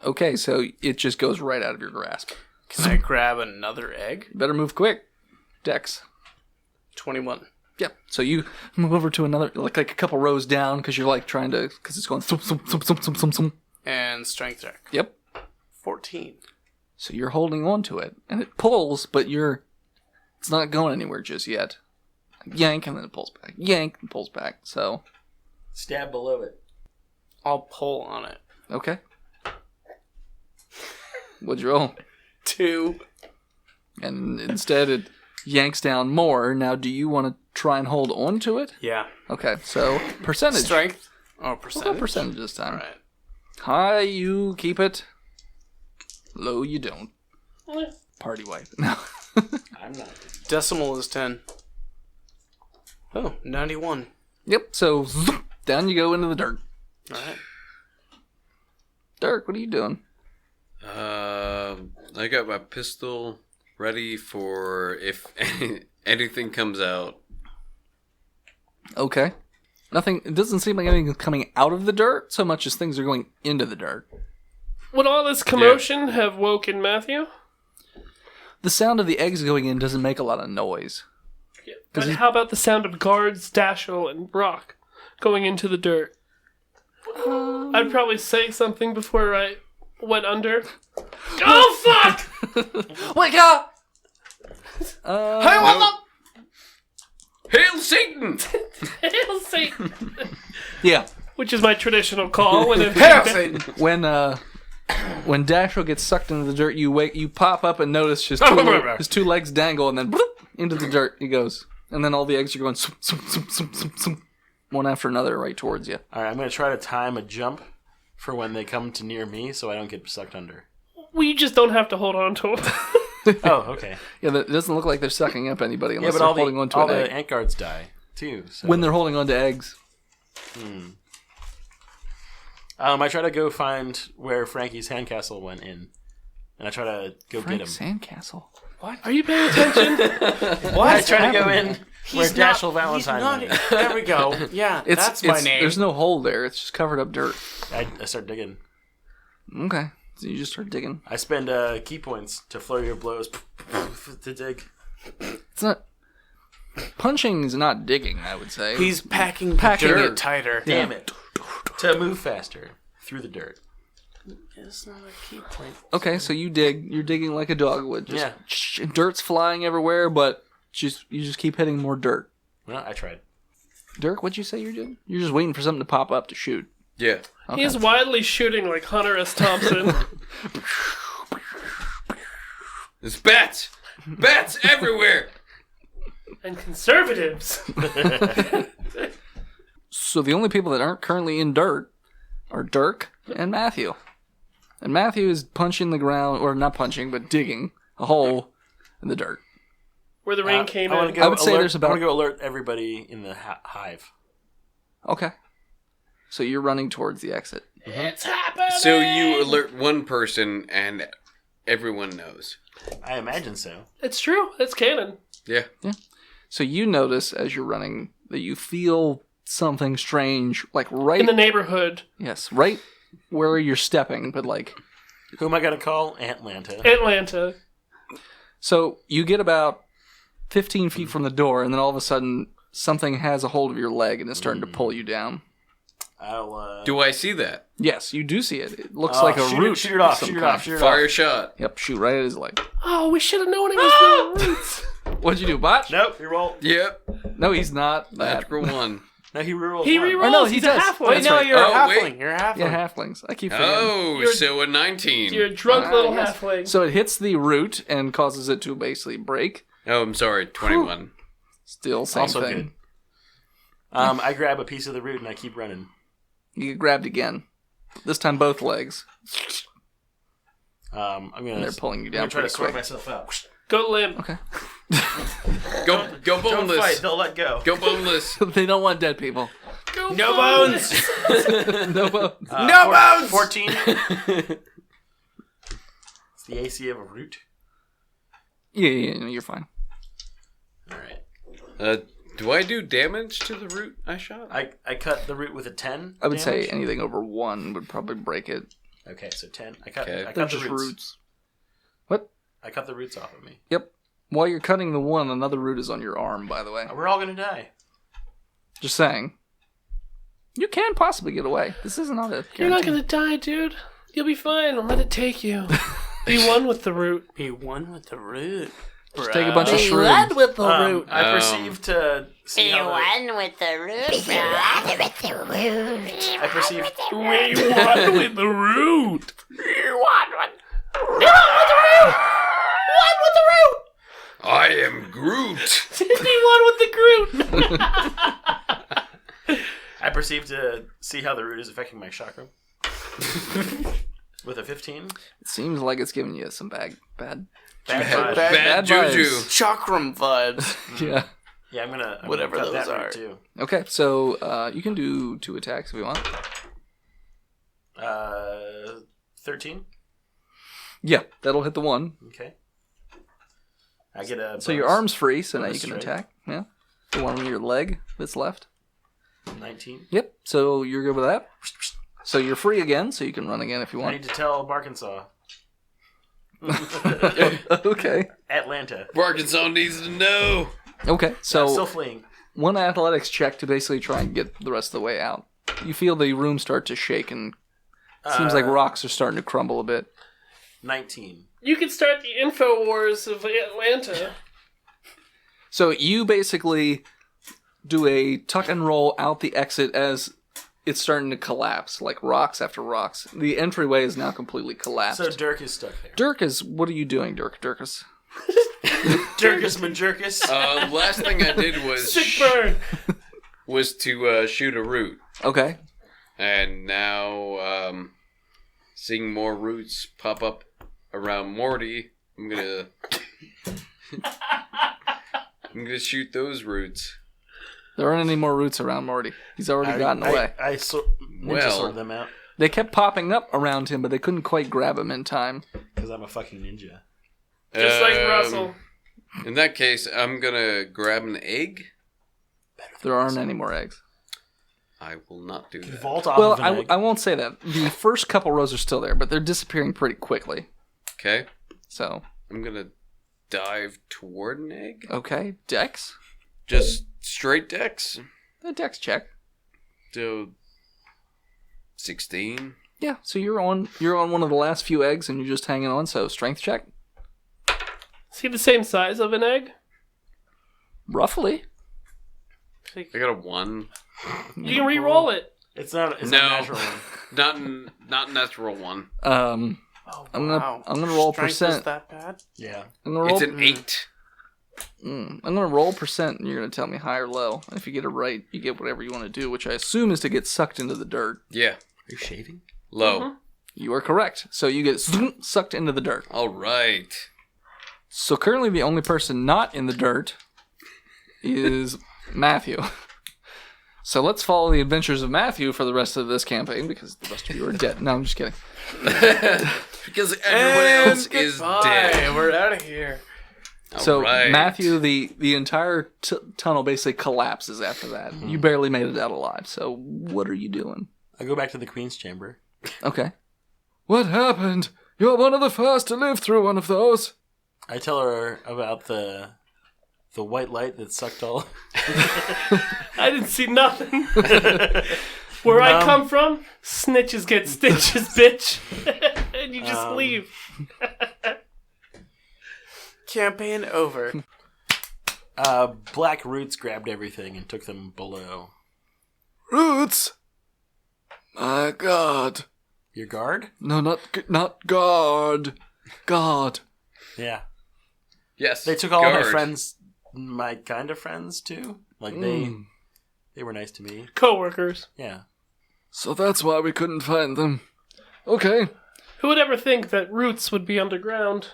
Okay, so it just goes right out of your grasp. Can I grab another egg? Better move quick. Dex. 21. Yep. So you move over to another, like a couple rows down, because you're like trying to, because it's going thump, thump, thump, thump, thump, thump, thump. And strength check. Yep. 14. So you're holding on to it, and it pulls, but it's not going anywhere just yet. Yank, and then it pulls back. Yank, and pulls back. So, Stab below it. I'll pull on it. okay. What'd you roll? 2. And instead it yanks down more. Now, do you want to try and hold on to it? Yeah. Okay, so percentage. Strength? Oh, We'll go percentage? percentage this time. All right. High, you keep it. Low, you don't. Eh. Party wipe. No. I'm not. Decimal is 10. Oh, 91. Yep, so zoop, down you go into the dirt. All right. Dirk, what are you doing? I got my pistol ready for if anything comes out. Okay. Nothing, it doesn't seem like anything's coming out of the dirt so much as things are going into the dirt. Would all this commotion have woken Matthew? The sound of the eggs going in doesn't make a lot of noise. Yeah. But how about the sound of guards, Dashiell, and Brock going into the dirt? I'd probably say something before I went under. Oh, fuck! Wake up! Hail Satan! Hail Satan! Yeah. Which is my traditional call when it When Dashiell gets sucked into the dirt, you pop up and notice his two legs dangle, and then bloop, into the dirt he goes. And then all the eggs are going zoom, zoom, zoom, zoom, zoom, zoom, one after another right towards you. All right, I'm going to try to time a jump for when they come to near me so I don't get sucked under. well, you just don't have to hold on to them. Oh, okay. Yeah, it doesn't look like they're sucking up anybody Yeah, unless but they're all holding the, on to all an the egg. ant guards die, too. So. When they're holding on to eggs. I try to go find where Frankie's sandcastle went in. And I try to go get him. Sandcastle. Are you paying attention? I try to go in where Dashiell Valentine went. There we go. Yeah, that's my name. There's no hole there. It's just covered up dirt. I start digging. Okay. So you just start digging. I spend key points to flurry of blows to dig. It's not... Punching is not digging, I would say. He's packing Packing dirt it. tighter. Damn it. To move faster through the dirt. It's not a key point. Okay, so you dig. You're digging like a dog would. Just dirt's flying everywhere, but you just keep hitting more dirt. Well, I tried. Dirk, what'd you say you're doing? You're just waiting for something to pop up to shoot. Yeah. Okay. He's widely shooting like Hunter S. Thompson. There's bats! Bats everywhere! And conservatives. So the only people that aren't currently in dirt are Dirk and Matthew. And Matthew is punching the ground, or not punching, but digging a hole in the dirt. Where the rain came I in. go I would say alert, there's about- I want to go alert everybody in the hive. Okay. So you're running towards the exit. It's happening! So you alert one person and everyone knows. I imagine so. It's true. It's canon. Yeah. So you notice as you're running that you feel something strange, like right... In the neighborhood. Yes, right where you're stepping, but like... Who am I going to call? Antlanta. Atlanta. So you get about 15 feet from the door, and then all of a sudden something has a hold of your leg and is starting to pull you down. I'll. Do I see that? Yes, you do see it. It looks like a root. Shoot it off. of some Shoot it kind. off. Shoot it Fire off. shot. Yep, shoot right at his leg. Oh, we should have known it was the roots. What'd you do, Botch? Nope. You roll. Yep. No, he's not that. Natural 1. No, he rerolls. He one. rerolls. Or no, he He's does. a halfling. That's right. you're a Oh, halfling. wait. You're a halfling. Yeah, halflings. I keep forgetting. Oh, You're- so a 19. You're a drunk little yes. halfling. So it hits the root and causes it to basically break. Oh, I'm sorry. 21. Still same Also thing. good. I grab a piece of the root and I keep running. You get grabbed again. This time both legs. I'm gonna. And they're pulling you I'm down gonna try to pretty sort quick. myself out. Go limp. Okay. Go Don't boneless. fight. They'll let go. Go boneless. They don't want dead people. Go No boneless. bones. No bones. No bones. 14. It's the AC of a root. Yeah, you're fine. All right. Do I do damage to the root I shot? I cut the root with a 10. I would say damage. anything over 1 would probably break it. Okay, so 10. I cut. Okay. I They're cut the just roots. roots. What? I cut the roots off of me. Yep. While you're cutting the one, another root is on your arm, by the way. We're all gonna die. Just saying. You can possibly get away. This isn't not a You're not guarantee. gonna die, dude. You'll be fine. Let it take you. Be one with the root. Be one with the root. Just take a bunch of Be shrooms. one with the root. I perceive to see how the, with the root. I perceive. Be one with the root. I am Groot. Be one with the Groot. I perceive to see how the root is affecting my chakra. With a 15. It seems like it's giving you some bad Bad Bad- vibe. Bad vibes. juju. Chakram vibes. Yeah. Yeah, I'm gonna Whatever cut those that root are. too. Okay, so you can do 2 attacks if you want. 13. Yeah, that'll hit the one. Okay. I get a. So your bonus. arm's free, so now you bonus can strike. attack. Yeah. The one on your leg that's left. 19. Yep, so you're good with that. So you're free again, so you can run again if you I want. need to tell Barkinsaw. Okay. Atlanta. Arkansas needs to know. Okay, I'm so still fleeing. one athletics check to basically try and get the rest of the way out. You feel the room start to shake and it seems like rocks are starting to crumble a bit. 19. You could start the info wars of Atlanta. So you basically do a tuck and roll out the exit as it's starting to collapse, like rocks after rocks. The entryway is now completely collapsed. So Dirk is stuck there. Dirk is, what are you doing, Dirkus? Dirkus Majurkus. Last thing I did Sick burn. was to shoot a root. Okay. And now, seeing more roots pop up around Morty, I'm gonna shoot those roots. There aren't any more roots around Morty. He's already gotten away. I sorted them out They kept popping up around him, but they couldn't quite grab him in time. because I'm a fucking ninja. Just like Russell. In that case, I'm gonna grab an egg. There aren't any more eggs. I will not do that. Vault off Well, of an egg. I won't say that. The first couple rows are still there, but they're disappearing pretty quickly. Okay, So, I'm gonna dive toward an egg. okay. Dex? Just straight dex. A dex check. So 16. Yeah, so you're on one of the last few eggs and you're just hanging on, so strength check. Is he the same size of an egg? Roughly. I got a 1. You can re-roll it. It's not. It's No. a natural one. Not natural 1. I'm gonna roll Strength percent. is that bad? Yeah. I'm gonna roll. It's an 8. I'm gonna roll percent, and you're gonna tell me high or low. And if you get it right, you get whatever you want to do, which I assume is to get sucked into the dirt. Yeah, Are you shaving? low. You are correct. So you get sucked into the dirt. All right. So currently, the only person not in the dirt is Matthew. So let's follow the adventures of Matthew for the rest of this campaign because the rest of you are dead. No, I'm just kidding. Because everyone else is dead. We're out of here. So Alright. Matthew, the entire tunnel basically collapses after that. You barely made it out alive. So what are you doing? I go back to the Queen's chamber. Okay. What happened? You're one of the first to live through one of those. I tell her about the The white light that sucked all. I didn't see nothing. Where I come from, snitches get stitches, bitch. And you just leave. Campaign over. Black Roots grabbed everything and took them below. Roots? My God. Your guard? No, not guard. God. Yeah. Yes. They took all my guard. friends, my kind of friends too. Like they were nice to me. Co-workers. Yeah. So that's why we couldn't find them. Okay. Who would ever think that roots would be underground?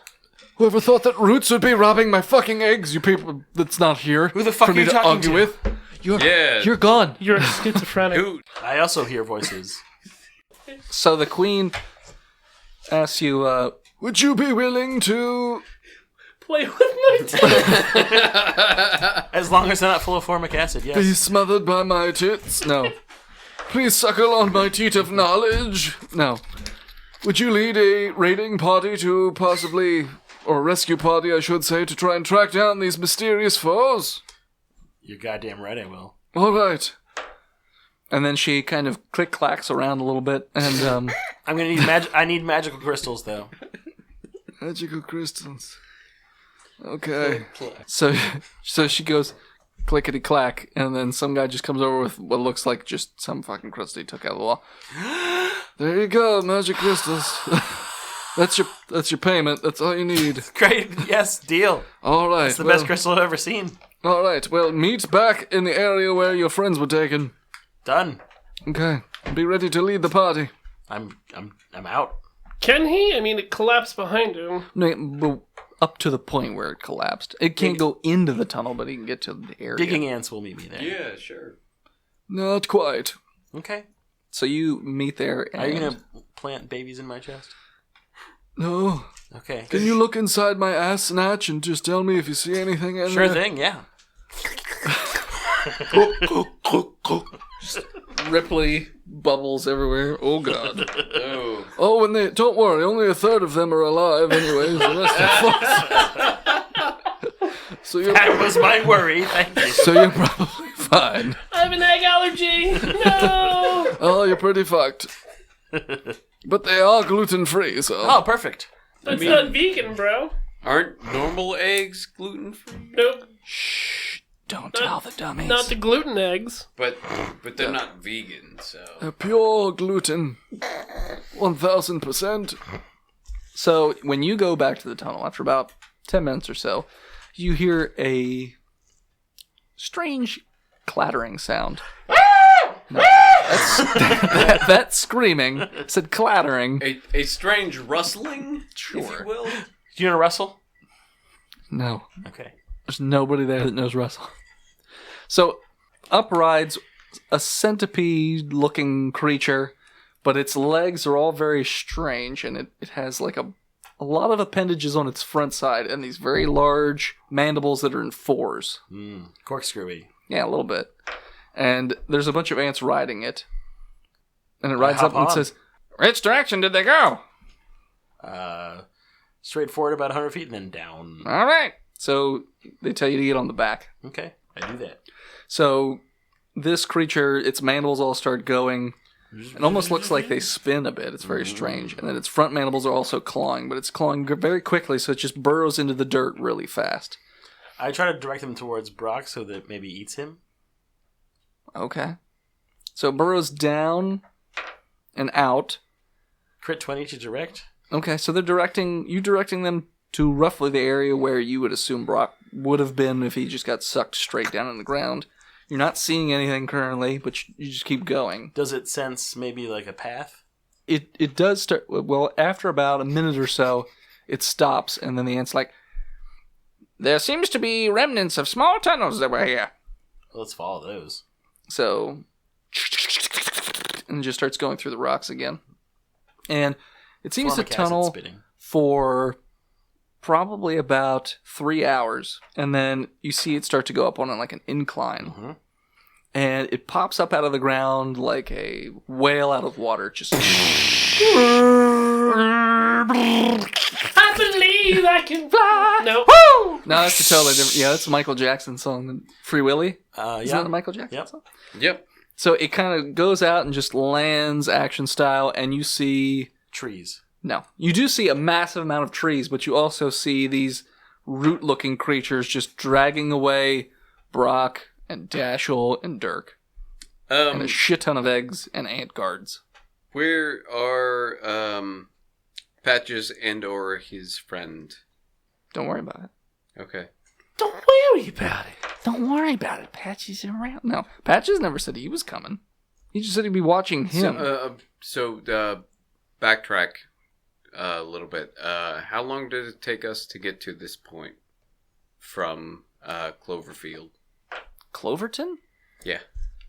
Whoever thought that Roots would be robbing my fucking eggs, you people that's not here. Who the fuck for are me you to talking argue to? with? Yeah. You're gone. You're schizophrenic. Who? I also hear voices. So the queen asks you, Would you be willing to... Play with my teeth. As long as they're not full of formic acid, yes. be smothered by my tits? No. Please suckle on my teat of knowledge? No. Would you lead a raiding party to possibly... or rescue party, I should say, to try and track down these mysterious foes? You're goddamn right I will. All right. and then she kind of click-clacks around a little bit, and I'm gonna need I need magical crystals though. Magical crystals. Okay. so she goes clickety clack, and then some guy just comes over with what looks like just some fucking crystal he took out of the wall. There you go, magic crystals. That's your payment. That's all you need. Great, yes, deal. All right. It's the best crystal I've ever seen. All right. Well, meet back in the area where your friends were taken. Done. Okay. Be ready to lead the party. I'm out. Can he? I mean, it collapsed behind him. No, but up to the point where it collapsed. It can't go into the tunnel, but he can get to the area. Digging ants will meet me there. Yeah, sure. Not quite. Okay. So you meet there. And Are you gonna plant babies in my chest? No. Okay. Can you look inside my ass snatch and just tell me if you see anything in Sure there? thing. Yeah. Ripley bubbles everywhere? Oh god. Oh. Oh, and don't worry, only a third of them are alive anyways. The rest are fucked. So That was my worry. Thank you. So you're probably fine. I have an egg allergy. No. Oh, you're pretty fucked. But they are gluten-free, so... Oh, perfect. That's not vegan, bro. Aren't normal eggs gluten-free? Nope. Don't tell the dummies. Not the gluten eggs. But they're not vegan, so... Pure gluten. 1000%. So when you go back to the tunnel after about 10 minutes or so, you hear a strange clattering sound. No, that screaming said clattering. A strange rustling, if you will? Do you know Russell? No, Okay. there's nobody there that knows Russell. So up rides a centipede-looking creature, but its legs are all very strange, and it has like a lot of appendages on its front side, and these very large mandibles that are in fours. Corkscrewy. Yeah, a little bit. And there's a bunch of ants riding it. And it rides hop up and on. says, "Which direction did they go?" Straight forward about 100 feet and then down. All right. So they tell you to get on the back. Okay, I do that. So this creature, its mandibles all start going. It almost looks like they spin a bit. It's very strange. And then its front mandibles are also clawing, but it's clawing very quickly, so it just burrows into the dirt really fast. I try to direct him towards Brock so that maybe eats him. Okay. So it burrows down and out. Crit 20 to direct. Okay, so they're directing them to roughly the area where you would assume Brock would have been if he just got sucked straight down in the ground. You're not seeing anything currently, but you just keep going. Does it sense maybe like a path? It does start, well, after about a minute or so, it stops, and then the ant's like, "There seems to be remnants of small tunnels that were here." Let's follow those. So, and it just starts going through the rocks again. And it seems to Formic acid tunnel spitting. for probably about 3 hours. And then you see it start to go up on like an incline. Mm-hmm. And it pops up out of the ground like a whale out of water. Just I believe tree that can fly. No. No, that's a totally different. Yeah, that's a Michael Jackson song. Free Willy. Is that a Michael Jackson Yep. song? Yep. So it kind of goes out and just lands action style, and you see... Trees. No. You do see a massive amount of trees, but you also see these root-looking creatures just dragging away Brock and Dashel and Dirk. And a shit ton of eggs and ant guards. Where are Patches and or his friend? Don't worry about it. Okay. Don't worry about it. Don't worry about it. Patches around. No, Patches never said he was coming. He just said he'd be watching him. So backtrack a little bit. How long did it take us to get to this point from Cloverfield? Cloverton? Yeah.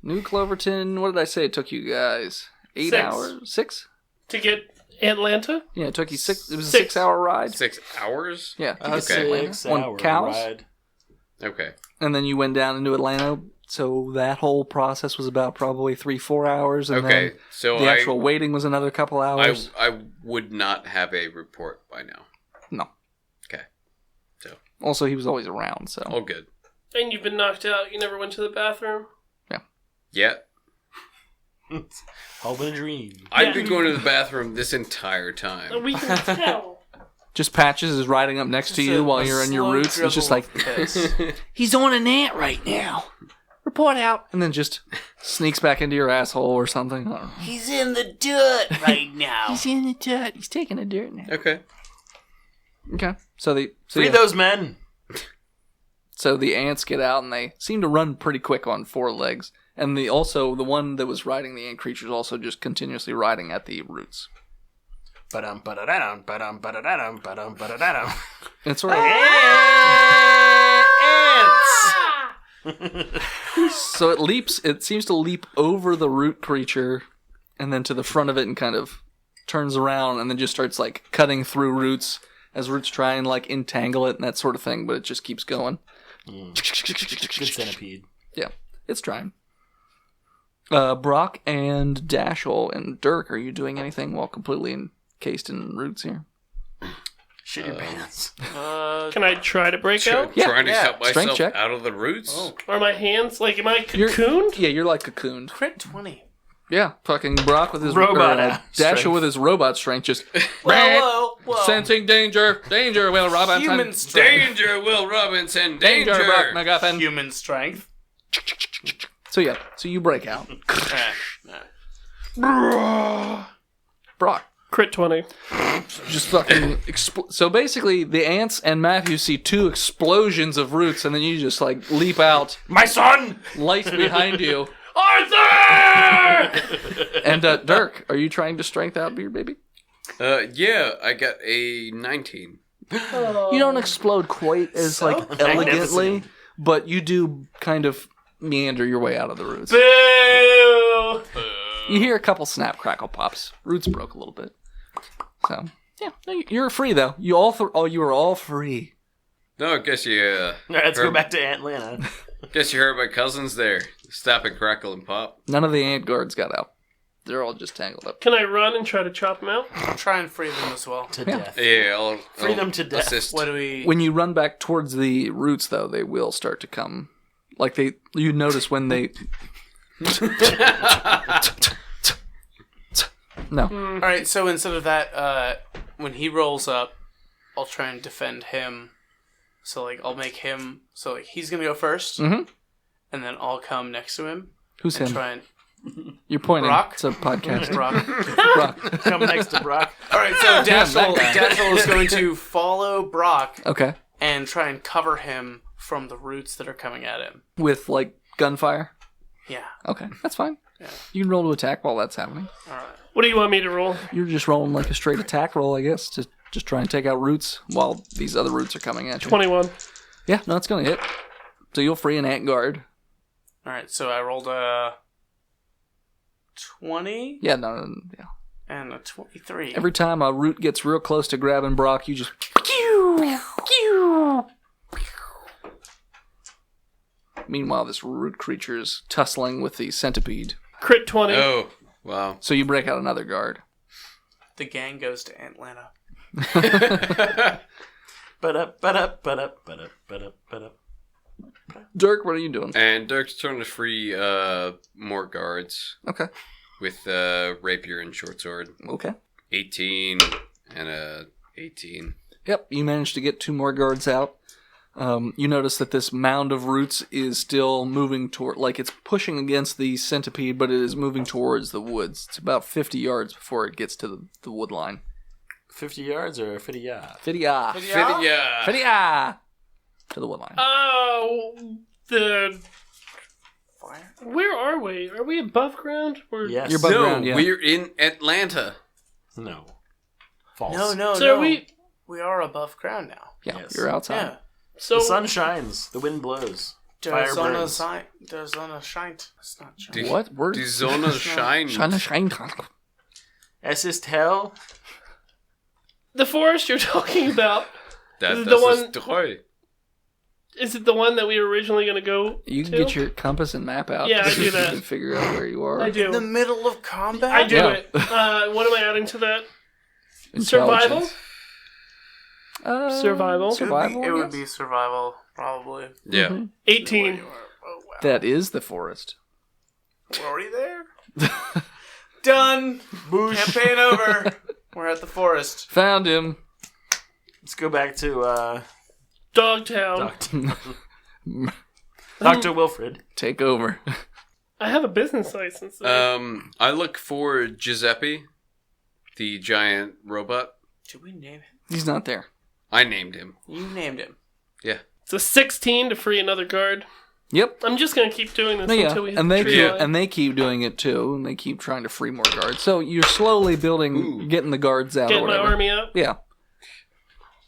New Cloverton. What did I say it took you guys? 8 6. hours? 6? To get Antlanta? Yeah, it took you 6. It was a 6. 6-hour ride. 6 hours? Yeah. A Okay. 6-hour cows? ride. Okay. And then you went down into Atlanta. So that whole process was about probably 3-4 hours. And Okay. then So the actual waiting was another couple hours. I would not have a report by now. No. Okay. So Also, he was always around, so. all good. And you've been knocked out. You never went to the bathroom. Yeah. Hope in a dream. I've been going to the bathroom this entire time. We can tell. Just Patches is riding up next to you while you're in your roots. It's just like, he's on an ant right now. Report out. And then just sneaks back into your asshole or something. I don't know. He's in the dirt right now. He's in the dirt. He's taking a dirt now. Okay. Okay. So Free those men. So the ants get out and they seem to run pretty quick on 4 legs. And the one that was riding the ant creatures also just continuously riding at the roots. Ba-dum, ba-da-da-dum, ba-dum, ba-da-da-dum, ba-dum, ba-da-da-dum. And it's sort of so it seems to leap over the root creature and then to the front of it and kind of turns around and then just starts like cutting through roots as roots try and like entangle it and that sort of thing, but it just keeps going. Good centipede. Yeah, it's trying. Brock and Dashel and Dirk, are you doing anything while completely encased in roots here? Shit your pants. Can I try to break out? Yeah. Trying to cut Strength myself check. out of the roots? Oh. Are my hands, like, am I cocooned? Yeah, you're like cocooned. Crit 20. Yeah, fucking Brock with his Robot Dashel strength. with his robot strength just Whoa. sensing danger, Will Robinson. Human strength. Danger, Will Robinson, danger, danger! Brock McGuffin. Human strength. So you break out. Eh. Brock. Crit 20. Just fucking so basically the ants and Matthew see 2 explosions of roots and then you just like leap out, My son! lights behind you. Arthur! And Dirk, are you trying to strength out beer baby? Yeah, I got a 19. You don't explode quite as like elegantly, magnificent. but you do kind of meander your way out of the roots. Boo! You hear a couple snap crackle pops. Roots broke a little bit. So yeah, no, you're free though. You are all free. No, I guess you, All right, let's go back to Antlanta. guess you heard my cousins there. Stop and crackle and pop. None of the ant guards got out. They're all just tangled up. Can I run and try to chop them out? I'll try and free them as well. To death. Yeah, I'll Free them to death. assist. What do we... When you run back towards the roots, though, they will start to come. Like you notice when they. No. All right, so instead of that, when he rolls up, I'll try and defend him. So, like, I'll make him... So, like, he's going to go first, Mhm. and then I'll come next to him Who's and him? try and... You're pointing. Brock? It's a podcast. Brock. Brock. Come next to Brock. All right, so that guy. Dashel is going to follow Brock Okay. and try and cover him from the roots that are coming at him. With like gunfire. Yeah. Okay, that's fine. Yeah. You can roll to attack while that's happening. All right. What do you want me to roll? You're just rolling like a straight attack roll, I guess, to just try and take out roots while these other roots are coming at you. 21. Yeah, no, it's gonna hit. So you'll free an ant guard. All right, so I rolled a 20 Yeah, no, yeah. and a 23. Every time a root gets real close to grabbing Brock, you just. Meanwhile, this root creature is tussling with the centipede. Crit 20. Oh, wow. So you break out another guard. The gang goes to Antlanta. Dirk, what are you doing? And Dirk's trying to free more guards Okay. with rapier and short sword. Okay. 18 and a 18. Yep, you managed to get 2 more guards out. You notice that this mound of roots is still moving toward, like it's pushing against the centipede, but it is moving towards the woods. It's about 50 yards before it gets to the wood line. 50 yards or 50 yards? 50 yards. Fidia! 50 yards. To the wood line. Oh, where are we? Are we above ground? Or... Yes. You're above No, ground, yeah. we're in Atlanta. No. False. No. So are we... We are above ground now. Yeah, Yes. you're outside. Yeah. So The sun shines. The wind blows. Fire burns. The sun shines. It's not shine. What? Word? Die Sonne scheint. Shine. Es ist hell. the forest you're talking about, Das the one- ist treu. is it the one that we were originally going to go You can to? get your compass and map out. Yeah, I do that. You can figure out where you are. I do. In the middle of combat? I do Yeah. it. What am I adding to that? Survival? Intelligence. Survival? Survival. It would yes. be survival, probably. Yeah. Mhm. 18. Oh, wow. That is the forest. We're already there? Done! Campaign over! We're at the forest. Found him. Let's go back to Dogtown. Dr. Wilfred. Take over. I have a business license. though. I look for Giuseppe, the giant robot. Did we name him? He's not there. I named him. You named him. Yeah. It's a 16 to free another guard. Yep. I'm just going to keep doing this No, yeah, until we hit and the they tree keep, line. and they keep doing it too, and they keep trying to free more guards. So you're slowly building, Ooh. getting the guards out. Getting or my whatever. army up. Yeah.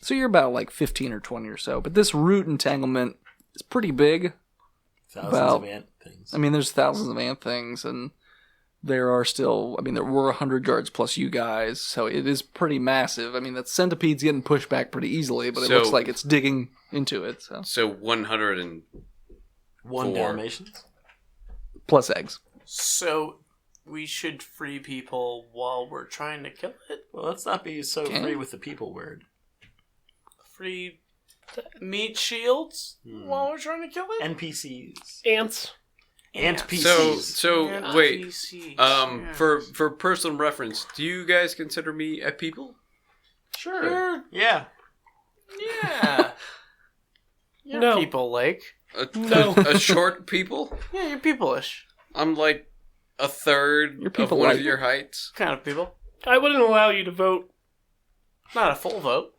So you're about like 15 or 20 or so, but this root entanglement is pretty big. Thousands About- of ant things. I mean, there's thousands of ant things, and there are still. I mean, there were 100 guards plus you guys, so it is pretty massive. I mean, that centipede's getting pushed back pretty easily, but it So- looks like it's digging into it. So So 100 and One 4. Dalmatians. plus eggs. So, we should free people while we're trying to kill it? Well, let's not be so Okay. free with the people word. Free meat shields while we're trying to kill it? NPCs. Ants. Ant Ants. PCs. So And wait. PCs, yeah. For personal reference, do you guys consider me a people? Sure. Yeah. Yeah. You're No. people, Lake. No. A short people? Yeah, you're people-ish. I'm like a third You're of people one like- of your heights. Kind of people. I wouldn't allow you to vote. Not a full vote.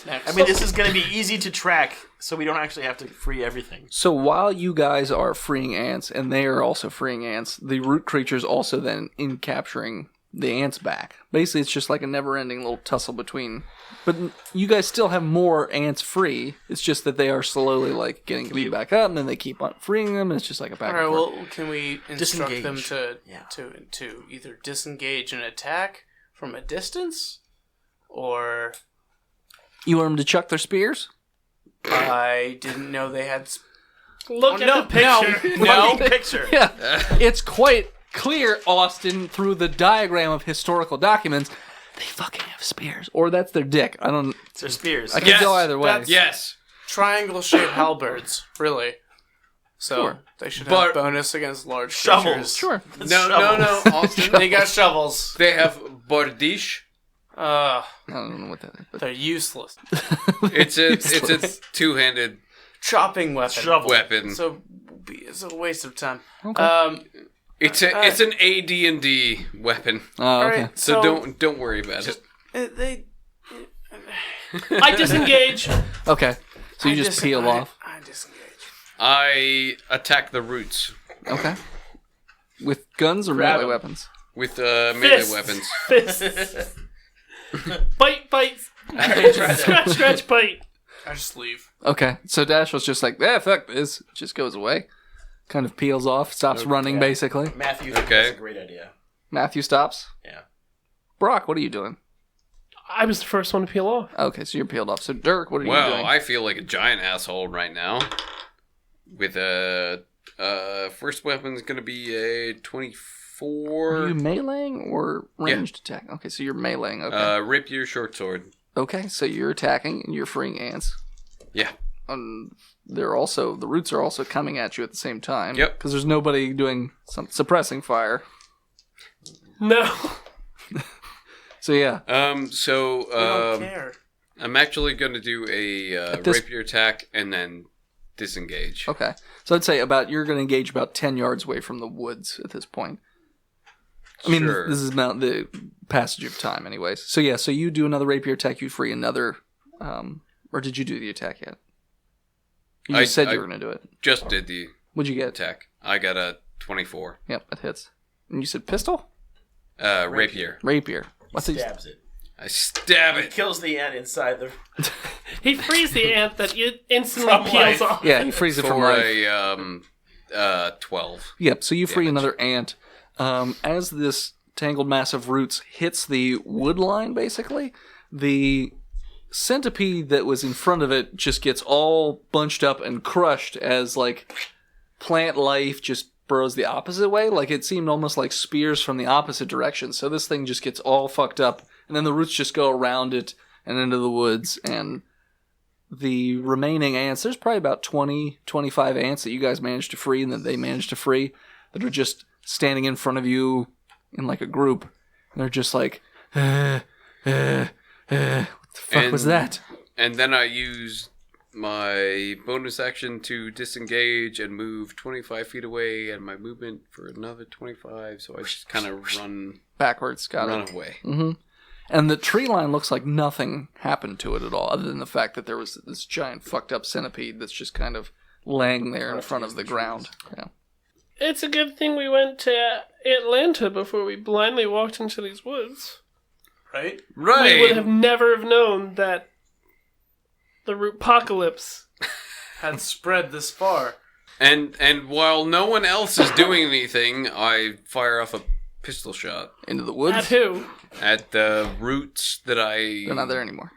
Next. I mean, this is going to be easy to track, so we don't actually have to free everything. So while you guys are freeing ants, and they are also freeing ants, the root creatures also then in capturing the ants back. Basically, it's just like a never-ending little tussle between. But you guys still have more ants free. It's just that they are slowly like getting beat back up, and then they keep on freeing them, and it's just like a back All right. and forth. Well, can we instruct them Disengage. to either disengage and attack from a distance, or You want them to chuck their spears? I didn't know they had. Look at the picture. No. Picture. Yeah, it's quite clear, Austin, through the diagram of historical documents. They fucking have spears, or that's their dick. I don't. It's their spears. I can Yes, go either way. that's- Yes. Triangle-shaped halberds, really. So Sure. they should But- have bonus against large Shovels. creatures. Sure. No, Austin. They got shovels. They have bordiche. Ugh, I don't know what that is. But they're useless. It's a two-handed Chopping weapon. Shovel. weapon. So it's a waste of time. Okay. It's an AD&D weapon. Oh, All okay. right, So don't worry about it. They. I disengage. Okay. So you just peel off. I disengage. I attack the roots Okay. With guns or Grab melee 'em. weapons? with melee Fists. weapons. Fists. Bite, bite. Scratch, scratch, bite. I just leave. Okay. So Dash was just like, fuck this. Just goes away. Kind of peels off, stops running basically. Matthew thinks Okay. that's a great idea. Matthew stops. Yeah. Brock, what are you doing? I was the first one to peel off. Okay, so you're peeled off. So Dirk, what are you Well, doing? I feel like a giant asshole right now. With a first weapon is going to be a 24. Are you meleeing or ranged attack? Okay, so you're meleeing. Okay. Rapier short sword. Okay, so you're attacking and you're freeing ants. Yeah. The roots are also coming at you at the same time. Yep. Because there's nobody doing some suppressing fire. No. So yeah. Don't care. I'm actually going to do a rapier attack and then disengage. Okay. So I'd say you're going to engage about 10 yards away from the woods at this point. I mean, Sure. this is about the passage of time anyways. So yeah, so you do another rapier attack, you free another, or did you do the attack yet? You just said you were going to do it. Just did the What'd you get? attack. I got a 24. Yep, that hits. And you said pistol? Rapier. Rapier. What's it? Stabs it. I stab it. Kills the ant inside the. He frees the ant that instantly From peels life. off. Yeah, he frees it from For life. a 12. Yep, so you free damage. another ant. As this tangled mass of roots hits the wood line, basically, the centipede that was in front of it just gets all bunched up and crushed as, like, plant life just burrows the opposite way. Like, it seemed almost like spears from the opposite direction. So this thing just gets all fucked up, and then the roots just go around it and into the woods, and the remaining ants, there's probably about 20, 25 ants that you guys managed to free and that they managed to free that are just standing in front of you in like a group. And they're just like, what the fuck was that? And then I use my bonus action to disengage and move 25 feet away, and my movement for another 25. So I just kind of run Backwards, got it. away. Mm-hmm. And the tree line looks like nothing happened to it at all, other than the fact that there was this giant fucked up centipede that's just kind of laying there in front of the ground. Yeah. It's a good thing we went to Antlanta before we blindly walked into these woods. Right? We would have never have known that the rootpocalypse Had spread this far. And while no one else is doing anything, I fire off a pistol shot Into the at woods. who? at the roots that They're not there anymore.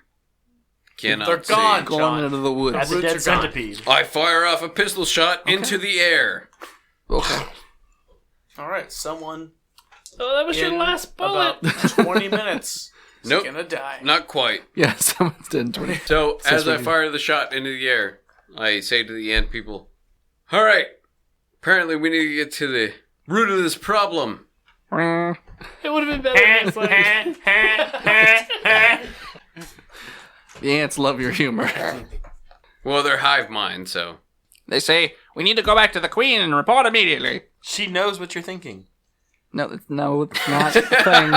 cannot They're see. gone. Going John. into the woods. As a roots dead are gone. centipede. I fire off a pistol shot into the air. Okay. All right, someone Oh, that was your in last bullet. about 20 minutes is Nope. gonna die. Not quite. Yeah, someone's dead in 20. So Says as I we- fire the shot into the air, I say to the ant people, "All right, apparently we need to get to the root of this problem." It would have been better if it was like... The ants love your humor. Well, they're hive mind, so They say, we need to go back to the queen and report immediately. She knows what you're thinking. No, it's not a thing.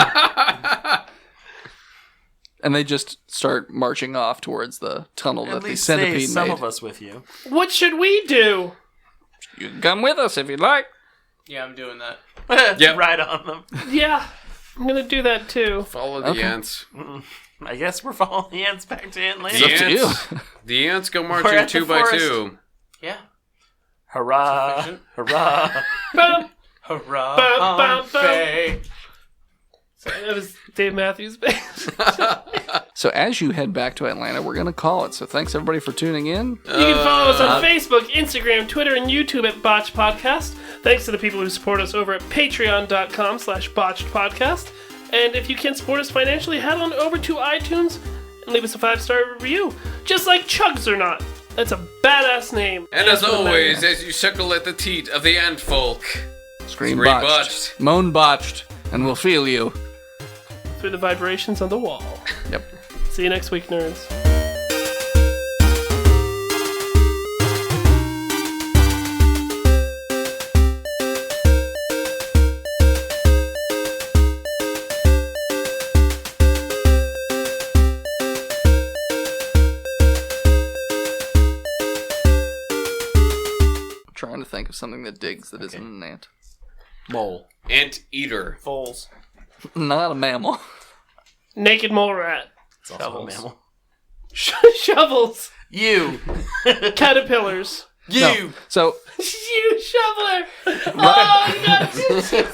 And they just start marching off towards the tunnel that At the least stay centipede some made. of us with you. What should we do? You can come with us if you'd like. Yeah, I'm doing that. Yep. Right on them. Yeah, I'm gonna do that too. follow the Okay. ants. I guess we're following the ants back to Antlanta. It's up to you. The ants go We're marching at the 2 by forest. 2. Yeah. Hurrah! Sufficient. Hurrah! Bum, Hurrah! Bum, bum, bum. Faye. Sorry, that was Dave Matthews Band. So as you head back to Atlanta, we're going to call it. So thanks everybody for tuning in. You can follow us on Facebook, Instagram, Twitter, and YouTube at Botched Podcast. Thanks to the people who support us over at patreon.com/botchedpodcast. And if you can't support us financially, head on over to iTunes and leave us a 5-star review. Just like Chugs or Not. That's a badass name. And as for the always, man. as you suckle at the teat of the ant folk, Scream Scream botched. botched. Moan botched. And we'll feel you. Through the vibrations on the wall. Yep. See you next week, nerds. I'm trying to think of something that digs that isn't an ant. Mole. ant eater. Foals. Not a mammal. Naked mole rat. It's also a mammal. Shovels. You! Caterpillars. You! So You shoveler. Oh, you got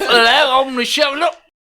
Let me shovel up.